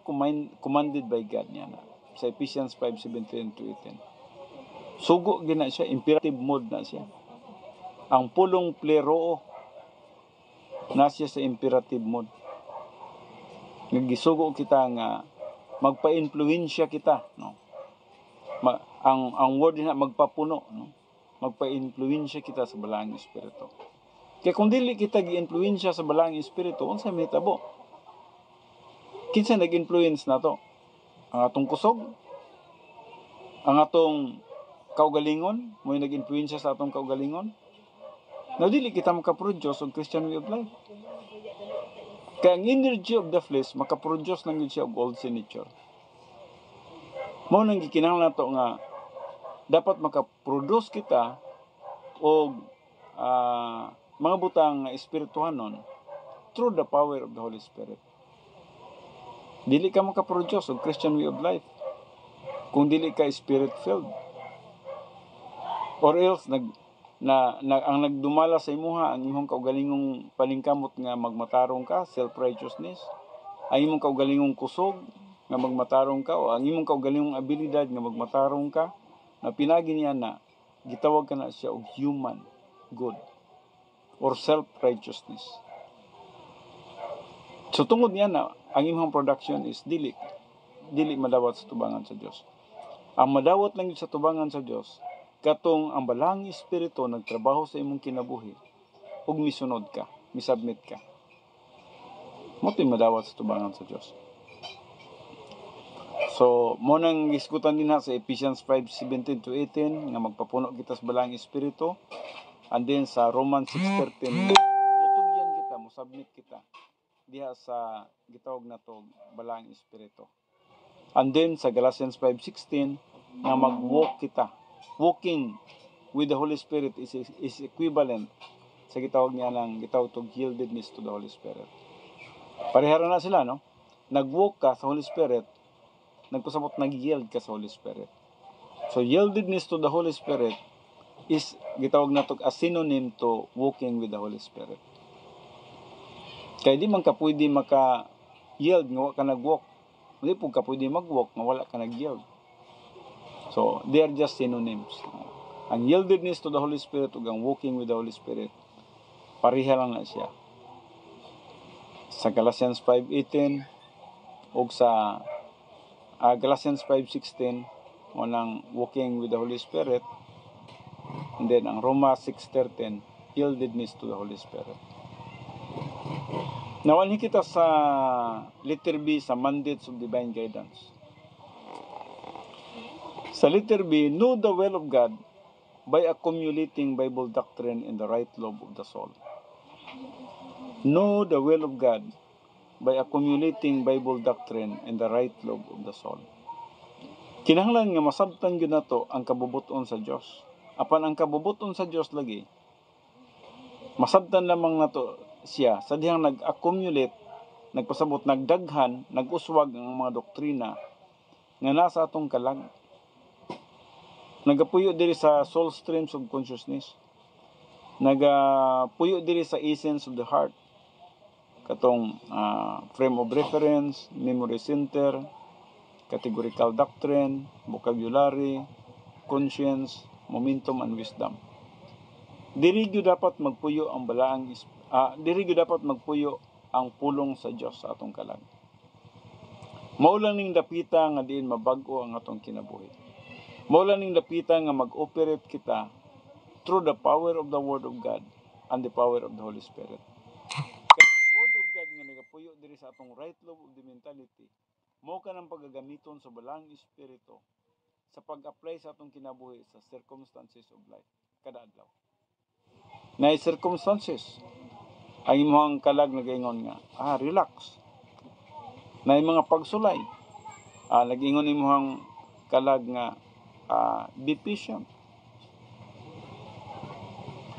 Speaker 1: commanded by God niya na. Sa Ephesians 5:17-18. Sugo gina siya, imperative mode na siya. Ang pulong pleroo na siya sa imperative mode. Nagisugo kita nga magpa-influensya kita, no. Ang word na magpapuno, no. Magpa-influensya kita sa balang espiritu. Kaya kung dili kita gi-influensya sa balang espiritu, unsa mahitabo? Kinsa nag-influence nato? Ang atong kusog, ang atong kaugalingon, mo yung nag-influensya sa atong kaugalingon, na dili kita makaproduce og Christian way of life. Kaya ang energy of the flesh, makaproduce lang yun siya og old sin nature. Mo nang gikinahanglan nato nga, dapat makaproduce kita og mga butang espirituhanon through the power of the Holy Spirit. Dili ka makaproduce og Christian way of life kung dili ka spirit-filled. Or else, ang nagdumala sa imuha, ang imong kaugalingong paningkamot nga magmatarong ka, self-righteousness, ang imong kaugalingong kusog nga magmatarong ka, o ang imong kaugalingong abilidad nga magmatarong ka, na pinagi niya na, gitawag ka na siya og human good or self-righteousness. So tungod niya na, ang imong production is dili madawat sa tubangan sa Dios. Ang madawat lang sa tubangan sa Dios, katong ang balang espiritu nagtrabaho sa imong kinabuhi, ug misunod ka, misubmit ka. Mo to'y madawat sa tubangan sa Dios. So, mo nang iskutan din sa Ephesians 5:17-18 nga magpapuno kita sa balang espiritu, and then sa Romans 6:13 mutugyan kita, mo submit kita diha sa gitawag nato balang espiritu. And then sa Galatians 5:16 nga mag-walk kita. Walking with the Holy Spirit is equivalent sa gitawag niya ng gitawag tog yieldedness to the Holy Spirit. Parehara na sila, no? Nag-walk ka sa Holy Spirit, nagpasabot nag-yield ka sa Holy Spirit. So yieldedness to the Holy Spirit is gitawag nato as synonym to walking with the Holy Spirit. Kaya di man ka pwede maka-yield nga wala ka nag-walk. Hindi po ka pwede mag-walk nga wala ka nag-yield. So, they are just synonyms. Ang yieldedness to the Holy Spirit ug ang walking with the Holy Spirit, pareha lang na siya. Sa Galatians 5:18 ug sa Galatians 5:16, unang walking with the Holy Spirit, and then ang Roma 6:13, yieldedness to the Holy Spirit. Nawalhi kita sa letter B sa mandates of divine guidance. Sa letter B, know the will of God by accumulating Bible doctrine in the right lobe of the soul. Know the will of God by accumulating Bible doctrine in the right lobe of the soul. Kinahanglan nga masabtan gyud nato ang kabubuton sa Dios. Apan ang kabubuton sa Dios lagi, masabtan lamang nato siya sa dihang nag-accumulate, nagpasabot, nagdaghan, nag-uswag ang mga doktrina nga nasa atong kalag. Nagapuyo diri sa soul streams of consciousness. Nagapuyo diri sa essence of the heart. Katong frame of reference, memory center, categorical doctrine, vocabulary, conscience, momentum, and wisdom. Diri gyud dapat magpuyo ang diri gyud dapat magpuyo ang pulong sa Dios sa atong kalag. Mao lang ning dapita nga diin mabag-o ang atong kinabuhi. Mao lang ning dapita nga mag-operate kita through the power of the Word of God and the power of the Holy Spirit. Word of God nga nagapuyo diri sa atong right lobe of the mentality, mao kanang paggagamiton sa balang espiritu sa pag-apply sa atong kinabuhi sa circumstances of life kada adlaw. Na circumstances ang imong kalag nagaingon nga relax. Na mga pagsulay nagaingon imong kalag nga be patient.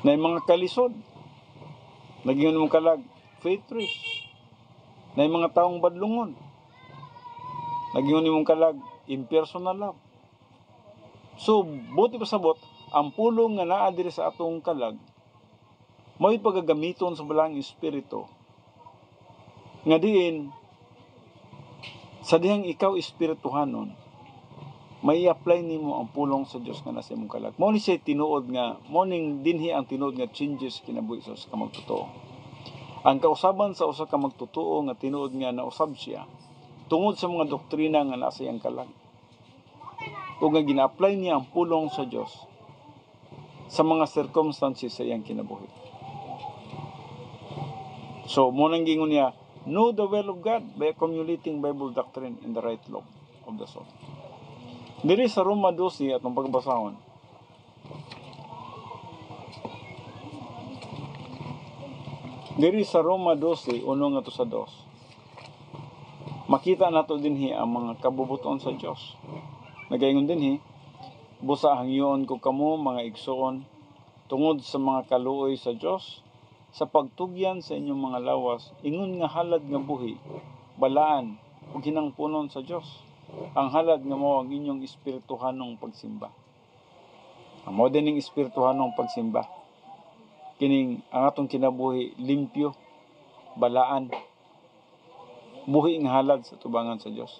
Speaker 1: Na mga kalisod nagaingon imong kalag faith rich. Na mga taong badlungon nagaingon imong kalag impersonal love. So buti pa sabot ang pulong nga naa diri sa atong kalag mo'y pagagamiton sa balang espiritu nga diin sa dihang ikaw espirituhanon may apply nimo ang pulong sa Dios nga nasa imong kalag. Mao ni siya tinuod nga mao ning dinhi ang tinuod nga changes kinabuhi sa usa ka magtotoo. Ang kausaban sa usa ka magtotoo nga tinuod nga nausab siya tungod sa mga doktrina nga nasa iyang kalag. Ug nga gina-apply niya ang pulong sa Dios sa mga circumstances sa iyang kinabuhi. So, munang gingon niya, know the will of God by accumulating Bible doctrine in the right lobe of the soul. Diri sa Roma 12 atong pagbasahon. Diri sa Roma 12, 1 nga to sa 2. Makita nato dinhi ang mga kabubuton sa Dios. Nagaingon dinhi, busa hangyoon ko kamo mga igsoon tungod sa mga kaluoy sa Dios, sa pagtugyan sa inyong mga lawas, ingon nga halad nga buhi, balaan, ug hinangpunon sa Dios. Ang halad nga mao ang inyong espirituhanong pagsimba. Ang mao dining espirituhanong pagsimba. Kining ang atong kinabuhi limpyo, balaan, buhi nga halad sa tubangan sa Dios.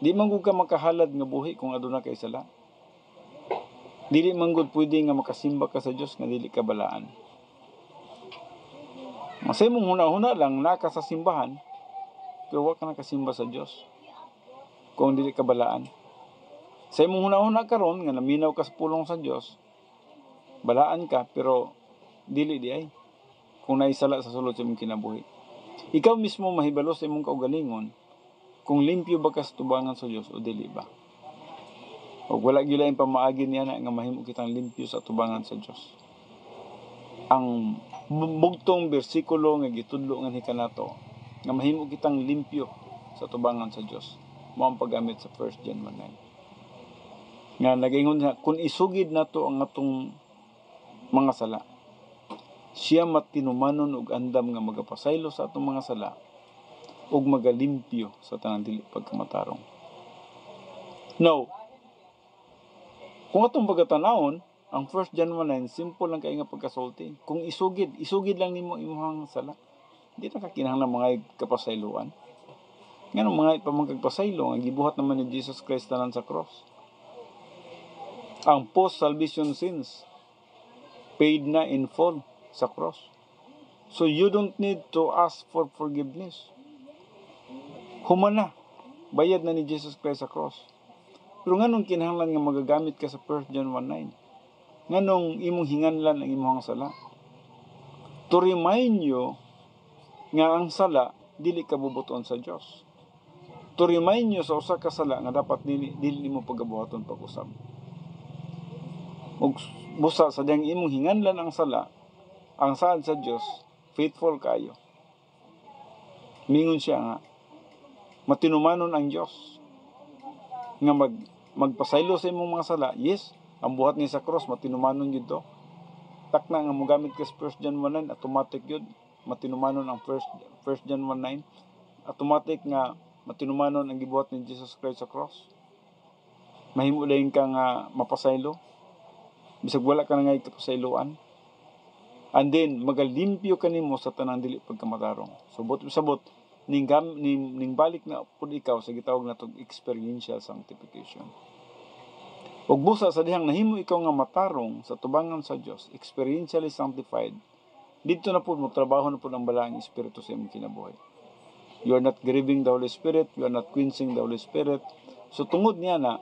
Speaker 1: Di man gud ka makahalad nga buhi kung aduna kay sala. Dili man gud pwede nga makasimba ka sa Dios nga dili ka balaan. Masay mong huna-huna lang naka sa simbahan, pero wa ka nakasimba sa Dios kung dili ka balaan. Say mong huna-huna karon nga naminaw ka sa pulong sa Dios, balaan ka pero dili di ay kung naisala sa sulod sa imong kinabuhi. Ikaw mismo mahibalo sa imong kaugalingon kung limpyo ba ka sa tubangan sa Dios o dili ba. O wala gyud lain pamaagi niya nga mahimo kitang limpyo sa tubangan sa Dios. Ang bugtong bersikulo nga gitudlo nga kanato nga mahimo kitang limpyo sa tubangan sa Dios mao ang paggamit sa 1 John 1:9 nga nagaingon nga kung isugid nato ang atong mga sala, siya matinumanon og andam nga magapasaylo sa atong mga sala ug magalimpyo sa tanang dili pagkamatarong. Now, kung atong pagkatanawon ang 1 John 1:9, simple lang kay nga pagkasulti. Kung isugid lang nimo imong sala. Di na ka kinahanglan mga kapasayloan. Ngano mga pamagpasaylo ang gibuhat naman ni Jesus Christ tanan sa cross. Ang post-salvation sins paid na in full sa cross. So you don't need to ask for forgiveness. Human na. Bayad na ni Jesus Christ sa cross. Pero nganong kinahanglan nga magagamit ka sa 1 John 1:9? Nganong imong hinganlan ang imong sala? To remind you nga ang sala dili kabubuton sa Dios. To remind you sa usa ka sala nga dapat dili mo pagabuhaton pag-usab. Ug busa sa diyang imong hinganlan ang sala, ang saad sa Dios faithful kayo. Mingon siya nga matinumanon ang Dios nga magpasaylo sa imong mga sala. Yes, ang buhat ni sa cross matinumanon gyud to. Takna nga mogamit ka sa 1 John 1:9, automatic gyud matinumanon ang 1 John 1:9. Automatic nga matinumanon ang gibuhat ni Jesus Christ sa cross. Mahimo dayon ka nga mapasaylo bisag wala ka na nga ikapasayloan. And then magalimpyo kanimo sa tanang dili pagkamatarong. Subot sabot ning balik na pud ikaw sa gitawag natong experiential sanctification. Ug busa sa dihang nahimo ikaw nga matarong sa tubangan sa Dios, experientially sanctified, dito na pud mo trabaho na pud ang balaang espiritu sa imong kinabuhi. You are not grieving the Holy Spirit, you are not quenching the Holy Spirit. So tungod niya na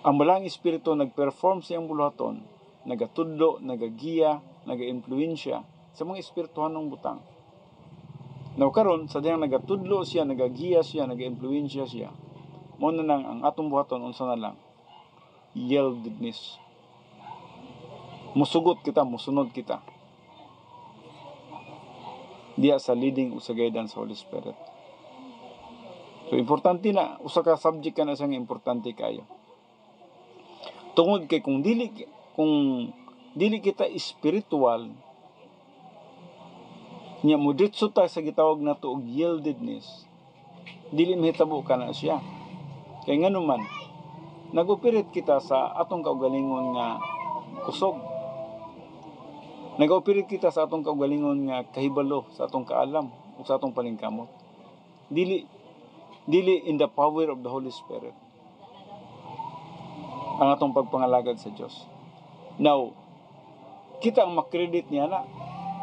Speaker 1: ang balaang espiritu nagperform sa iyang buluhaton, nagatudlo, nagagiya, naga-influensya sa mga espirituhanong butang. Now karon sa diyang nagatudlo siya, nagagiya siya, naga-influensya siya, mo na nang ang atong buhaton unsa na lang yieldedness. Musugot kita, musunod kita diya sa leading o sa guidance sa Holy Spirit. So importante na usa ka subject ka na sang importante kayo. Tungod kay kung dili kita spiritual, nya muditso ta sa gitawag nato og yieldedness, dili mahitabo ka na siya. Kay nganuman nag-operate kita sa atong kaugalingon nga kusog. Nag-operate kita sa atong kaugalingon nga kahibalo, sa atong kaalam o sa atong paningkamot. Dili in the power of the Holy Spirit ang atong pagpangalagad sa Dios. Now, kita ang makredit niya na.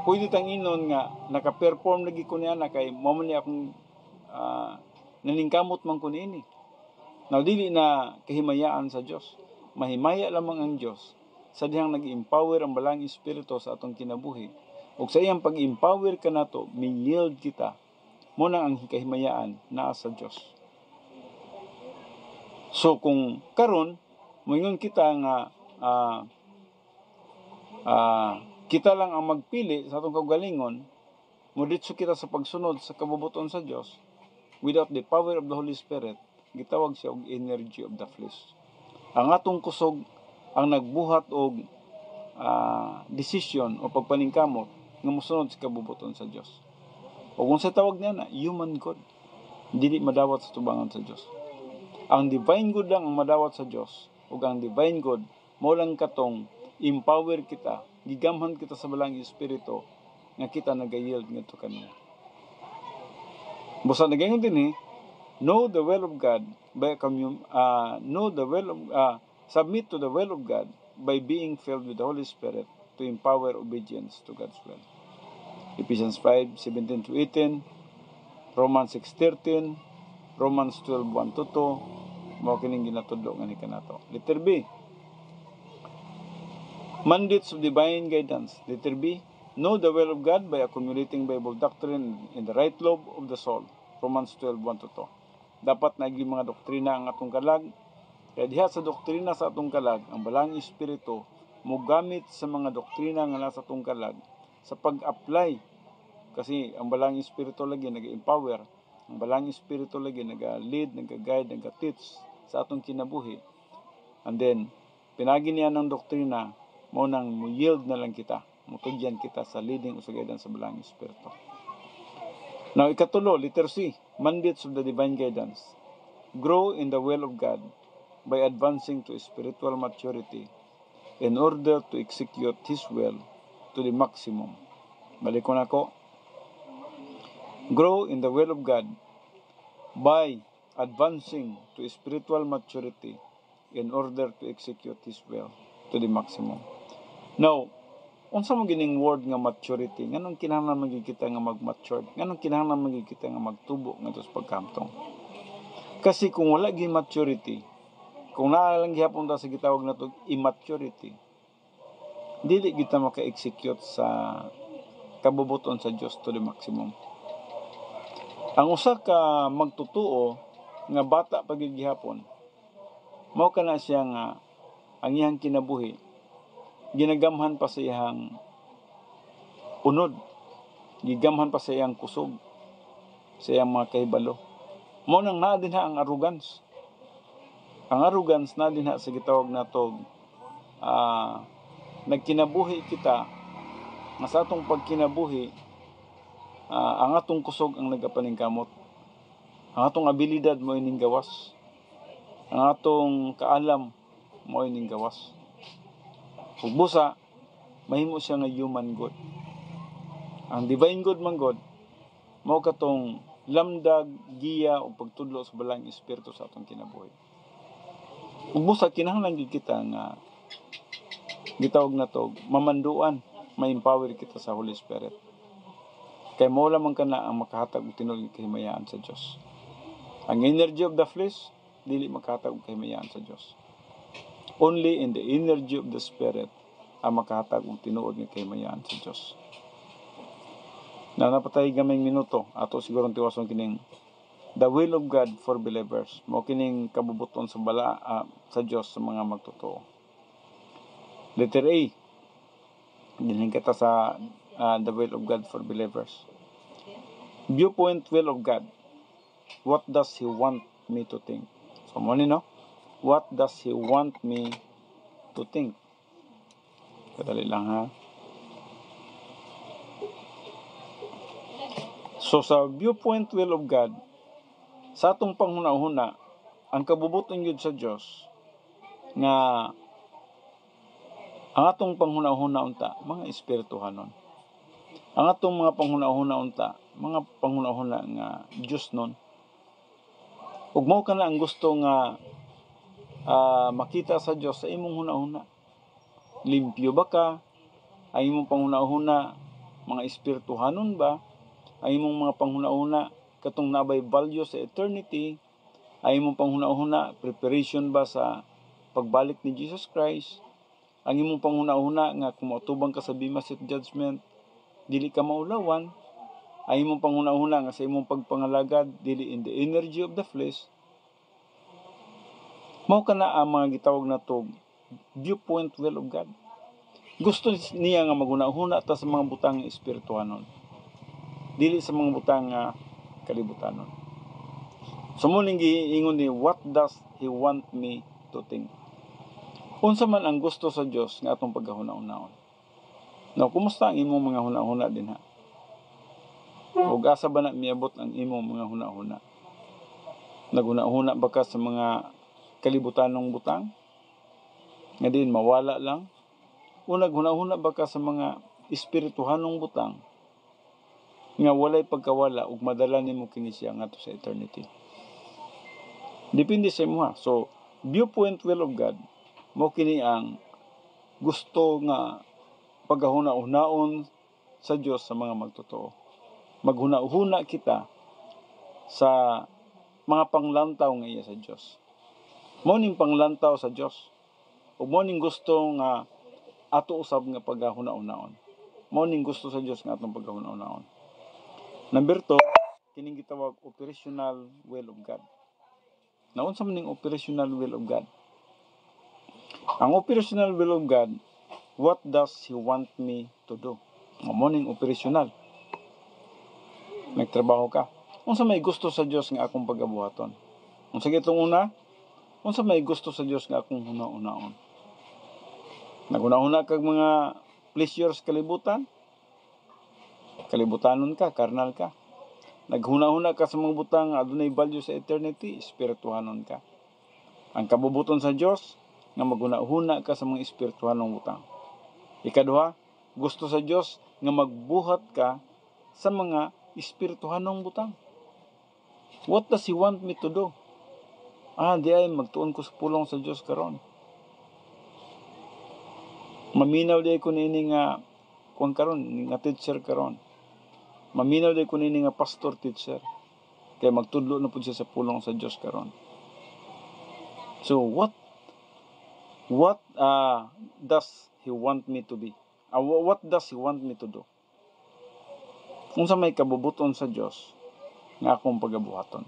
Speaker 1: Pwede tang inon nga naka-perform lagi ko niya na kay mo man akong naningkamot man ko niini. Now, dili na kahimayaan sa Dios. Mahimaya lamang ang Dios sa dihang nag-empower ang balaang espiritu sa atong kinabuhi. Ug sa iyang pag-empower ka nato, mi-yield kita. Mo na ang kahimayaan naa sa Dios. So kung karon moingon kita nga kita lang ang magpili sa atong kaugalingon, muditso kita sa pagsunod sa kabubuton sa Dios without the power of the Holy Spirit, gitawag siya og energy of the flesh. Ang atong kusog ang nagbuhat og decision o pagpaningkamot nga mosunod sa kabubuton sa Dios. O kung sa tawag niya na human good, dili madawat sa tubangan sa Dios. Ang divine good lang ang madawat sa Dios. Ug ang divine good mao lang katong empower kita, gigamhan kita sa balaang espiritu nga kita nagayield ngadto kaniya. Busa nagayon din know the will of God by submit to the will of God by being filled with the Holy Spirit to empower obedience to God's will. Ephesians 5:17-18, Romans 6:13, Romans 12:1-2, mao kining ginatudlo nga ni kanato. Letter B, mandates of divine guidance. Letter B, know the will of God by accumulating Bible doctrine in the right lobe of the soul. Romans 12:1-2. Dapat nagi mga doktrina ang atong kalag. Kaya diha sa doktrina sa atong kalag, ang balaang espiritu mogamit sa mga doktrina nga nasa atong kalag sa pag-apply. Kasi ang balaang espiritu lagi nag-empower, ang balaang espiritu lagi nag-lead, nag-guide, nag-teach sa atong kinabuhi. And then pinagi niya ng doktrina, mo nang yield na lang kita, mutugyan kita sa leading o sa guidance sa balaang espiritu. Now, ikatulo, letter C, mandates of the divine guidance. Grow in the will of God by advancing to spiritual maturity in order to execute His will to the maximum. Balik ko na ko. Grow in the will of God by advancing to spiritual maturity in order to execute His will to the maximum. Now, unsa man gining word nga maturity? Nganong kinahanglan magigita nga mag-mature? Nganong kinahanglan magigita nga magtubo ngadto sa pagkamtong? Kasi kung wala gi maturity, kung naa lang gihapon ta sa gitawag nato immaturity, dili kita maka-execute sa kabubuton sa Dios to the maximum. Ang usa ka magtutuo nga bata pagigihapon, mao kana siya nga ang iyang kinabuhi ginagamhan pa sa iyang unod, gigamhan pa sa iyang kusog, sa iyang mga kahibalo. Mao nang naa din ang arrogance. Ang arrogance na din sa gitawag natog nagkinabuhi kita nga sa atong pagkinabuhi ang atong kusog ang nagapaningkamot. Ang atong abilidad mo ining gawas. Ang atong kaalam mo ining gawas. Ug busa mahimo siya nga human good. Ang divine good man God mao katong lamdag, giya o pagtudlo sa balang espiritu sa atong kinabuhi. Ug busa kinahanglan gid kita nga gitawag natog mamanduan, ma-empower kita sa Holy Spirit. Kay mao lamang kana ang makahatag og tinuod kahimayaan sa Dios. Ang energy of the flesh dili makahatag og kahimayaan sa Dios. Only in the energy of the Spirit ang makahatag og tinuod nga kahimayaan sa Dios. Na napatay gamay minuto ato siguro tiwason kining the will of God for believers. Mao kining kabubuton sa sa Dios sa mga magtotoo. Letter A. Dinhin kita sa the will of God for believers. Viewpoint will of God. What does He want me to think? So, mo no? What does He want me to think? Kadali lang ha. So, sa viewpoint will of God, sa atong panghuna-huna, ang kabubuton yun sa Diyos, nga ang atong panghuna-huna unta, mga espirituhanon. Ang atong mga panghuna-huna unta, mga panghuna-huna nga Diyos nun. Ug mao kana ang gusto nga makita sa Diyos sa imong huna-huna. Limpyo ba ka? Ang imong panghuna-huna, mga espirituhanon ba? Ang imong mga panghuna-huna, katong nabay value sa eternity? Ang imong panghuna-huna, preparation ba sa pagbalik ni Jesus Christ? Ang imong panghuna-huna nga kung mautubang ka sa Bema Seat Judgment, dili ka maulawan. Ang imong panghuna-huna nga sa imong pagpangalagad, dili in the energy of the flesh. Mao kana ang mga gitawag natog viewpoint will of God. Gusto niya nga maghuna-huna ta sa mga butang espirituhanon, dili sa mga butang kalibutanon. So muling giingon ni, what does He want me to think? Unsa man ang gusto sa Dios nga atong paghuna-hunaon. Now, kumusta ang imong mga huna-huna din ha? Ug asa ba na miabot ang imong mga huna-huna? Naghuna-huna ba ka sa mga kalibutanong butang? Nga din mawala lang? O naghuna-huna ba ka sa mga espirituhanong butang nga walay pagkawala ug madala nimo kini siya ngadto sa eternity? Depende sa imo ha. So, viewpoint will of God mo kini ang gusto nga paghuna-hunaon sa Dios sa mga magtotoo. Maghuna-huna kita sa mga panglantaw nga iya sa Dios. Mao ning panglantaw sa Dios. Ug mao ning gusto nga ato usab nga paghuna-hunaon. Mao ning gusto sa Dios nga atong paghuna-hunaon. Number 2, kining gitawag operational will of God. Naon sa maning operational will of God? Ang operational will of God, what does He want me to do? Mao ning operational. Nagtrabaho ka. Unsa may gusto sa Dios nga akong pagabuhaton? Unsa gitong una? Unsa may gusto sa Dios nga akong huna-hunaon? Naghuna-huna kag mga pleasures kalibutan? Kalibutanon ka, karnal ka. Naghuna-huna ka sa mga butang adunay value sa eternity, espirituhanon ka. Ang kabubuton sa Dios nga maghuna-huna ka sa mga espirituhanong butang. Ikaduha, gusto sa Dios nga magbuhat ka sa mga espirituhanong butang. What does He want me to do? Di ay magtuon ko sa pulong sa Dios karon. Maminaw di ko nini nga kuan karon, nga teacher karon. Maminaw di ko nini nga pastor teacher. Kaya magtudlo na pud siya sa pulong sa Dios karon. So what does He want me to be? What does He want me to do? Unsa may kabubuton sa Dios nga akong pagabuhaton.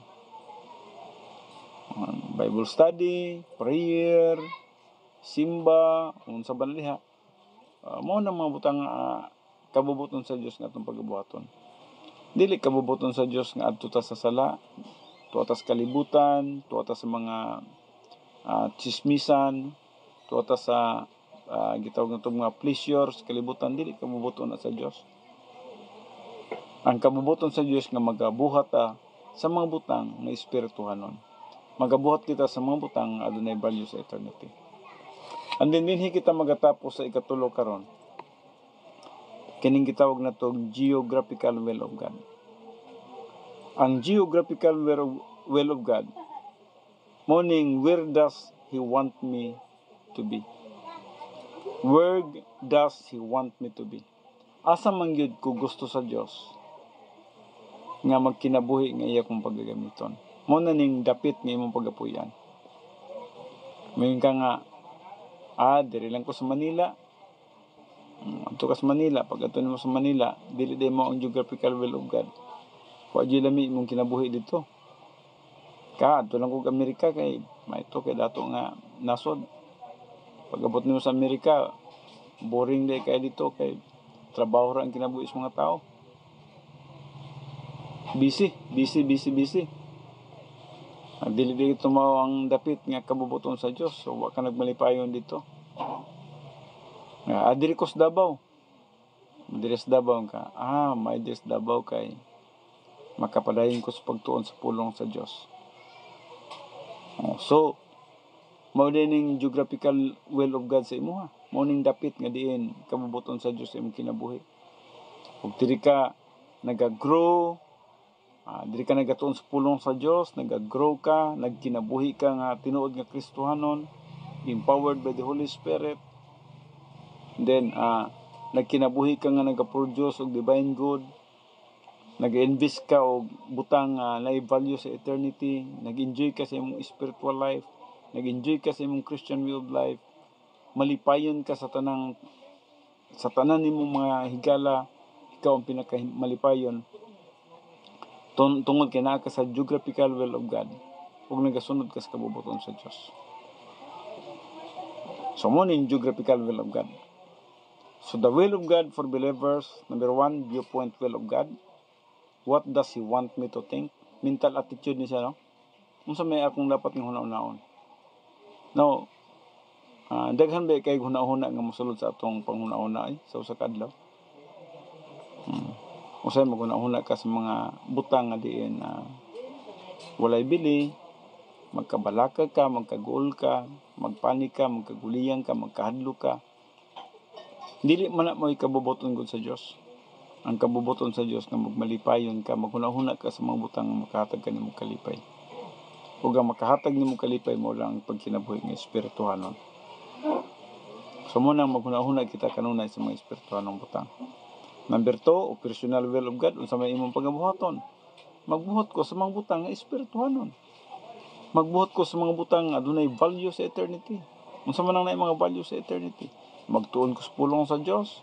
Speaker 1: Bible study, prayer, simba, unsa ba liha. Mao na mga butang kabubuton sa Dios nga atong pagabuhaton. Dili kabubuton sa Dios nga adto ta sa sala, tuwa ta sa kalibutan, tuwa ta sa mga chismisan, tuwa ta sa gitawag natong mga pleasures, kalibutan. Dili kabubuton na sa Dios. Ang kabubuton sa Dios nga magabuhat ta sa mga butang nga espirituhanon. Magabuhat kita sa mga butang nga adunay value sa eternity. And then dinhi kita magatapos sa ikatulo karon. Kining gitawag na to geographical will of God. Ang geographical will of God, meaning where does He want me to be? Where does He want me to be? Asa man gyud ko gusto sa Dios nga magkinabuhi nga iya kong paggagamiton. Mo na ning dapit nga imong pagapuyan. Mayon ka nga, diri lang ko sa Manila. Adto ka sa Manila, pag adto nimo sa Manila, dili day mo ang geographical will of God. Wa gyud lami imong kinabuhi dito. Adto lang ko sa Amerika kay maito kay dato nga nasod. Pag abot nimo sa Amerika, boring day kay dito kay trabaho ra ang kinabuhi sa mga tao. Busy. Dili dito mao ang dapit nga kabubuton sa Dios. So wa ka nagmalipayon dito. Diri ko sa Davao. Diri sa Davao ka. May diri sa Davao kay makapadayon ko sa pagtuon sa pulong sa Dios. So mao dining geographical will of God sa imo ha. Mao ning dapit nga diin kabubuton sa Dios sa imong kinabuhi. Ug diri ka nagagrow, diri ka nagatuon sa pulong sa Dios, nagagrow ka, nagkinabuhi ka nga tinuod nga Kristohanon, empowered by the Holy Spirit. Then nagkinabuhi ka nga nagaproduce og divine good, nag-invest ka og butang na value sa eternity, nag-enjoy ka sa imong spiritual life, nag-enjoy ka sa imong Christian way of life, malipayon ka sa tanan nimong mga higala, ikaw ang pinakamalipayon tungod kay naa ka sa geographical will of God ug nagasunod ka sa kabubuton sa Dios. So mo ning geographical will of God. So the will of God for believers, number 1, viewpoint will of God. What does He want me to think? Mental attitude ni siya, no? Unsa may akong dapat ng hunaon-hunaon. Now, daghan ba kay hunahuna nga mosulod sa atong panghuna-una sa usa ka adlaw? Usay maghuna-huna ka sa mga butang nga diin walay bili, magkabalaka ka, magkaguol ka, magpanik ka, magkaguliyan ka, magkahadlo ka. Dili man na mo ikabubuton gud sa Dios. Ang kabubuton sa Dios nga magmalipayon ka, maghuna-huna ka sa mga butang nga makahatag ka nimo kalipay. Ug ang makahatag nimo kalipay mo lang ang pagkinabuhi nga espirituhanon. So mo nang maghuna-huna kita kanunay sa mga espirituhanong butang. Number 2, operational will of God. Unsa may imong pagabuhaton? Magbuhat ko sa mga butang nga espirituhanon. Magbuhat ko sa mga butang adunay value sa eternity. Unsa man ang naay mga value sa eternity? Magtuon ko sa pulong sa Dios.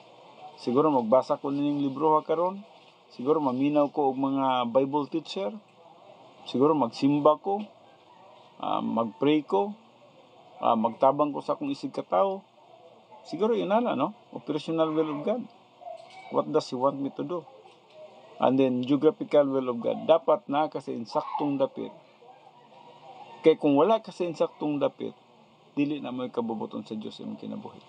Speaker 1: Siguro magbasa ko ning libro karon. Siguro maminaw ko og mga Bible teacher. Siguro magsimba ko. Magpray ko. Magtabang ko sa akong isig ka tawo. Siguro yun na, no? Operational will of God. What does He want me to do? And then, geographical will of God. Dapat na kasi insaktong dapit. Kaya kung wala kasi insaktong dapit, dili na mo kabubuton sa Diyos imong kinabuhi.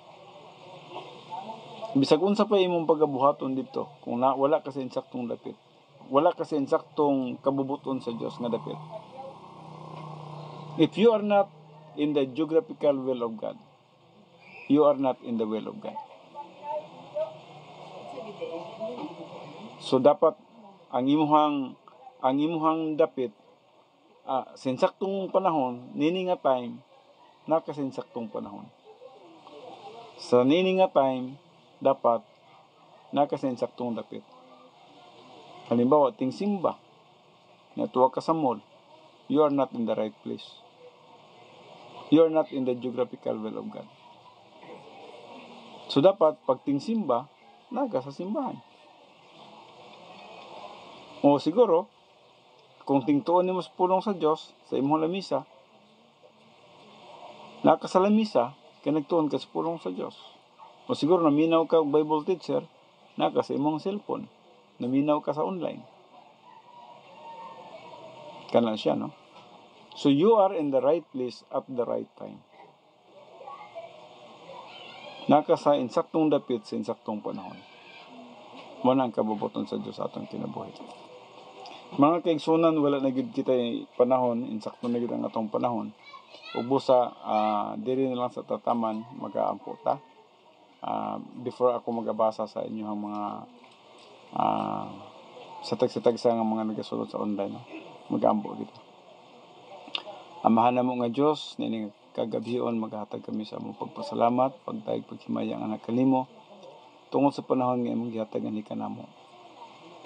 Speaker 1: Bisag unsa pa imong pagabuhaton dito, kung wala kasi insaktong dapit. Wala kasi insaktong kabubuton sa Diyos nga dapit. If you are not in the geographical will of God, you are not in the will of God. So dapat ang imuhang dapit sa insaktong panahon, nini nga time, nakasinsaktong panahon. Sa nini nga time, dapat nakasinsaktong dapit. Halimbawa, tingsimba, natuwa ka sa mall, you are not in the right place. You are not in the geographical will of God. So dapat, pag tingsimba, naga sa simbahan. O siguro, kung tingtuon nimo sa pulong sa Dios sa imong lamisa, naka sa lamisa, kay nagtuon ka sa pulong sa Dios. O siguro naminaw ka og Bible teacher, naka sa imong cellphone, naminaw ka sa online. Kana siya, no? So you are in the right place at the right time. Naka sa insaktong dapit sa insaktong panahon. Mo na ang kabubuton sa Dios atong kinabuhi. Mga kaigsunan, wala na gid kita panahon, insakto na gid ang atong panahon. Ug busa diri na lang sa tataman magaampo ta. Before ako magabasa sa inyong mga sa tagsa nga mga nagasulod sa online, no? Magaampo dito. Amahan namo nga Dios nining kagabhion maghatag kami sa among pagpasalamat, pagdaig paghimaya ang anak kanimo tungod sa panahon nga imong gihatag ani kanamo.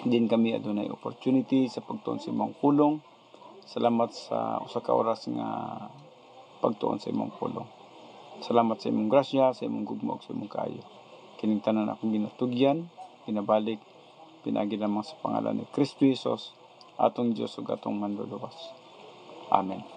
Speaker 1: Din kami adunay opportunity sa pagtuon sa imong pulong. Salamat sa usa ka oras nga pagtuon sa imong pulong. Salamat sa imong grasya, sa imong gugma ug sa imong kaayo. Kining tanan akong ginatugyan, pinabalik, pinagi lamang sa pangalan ni Kristo Jesus, atong Dios ug atong manluluwas. Amen.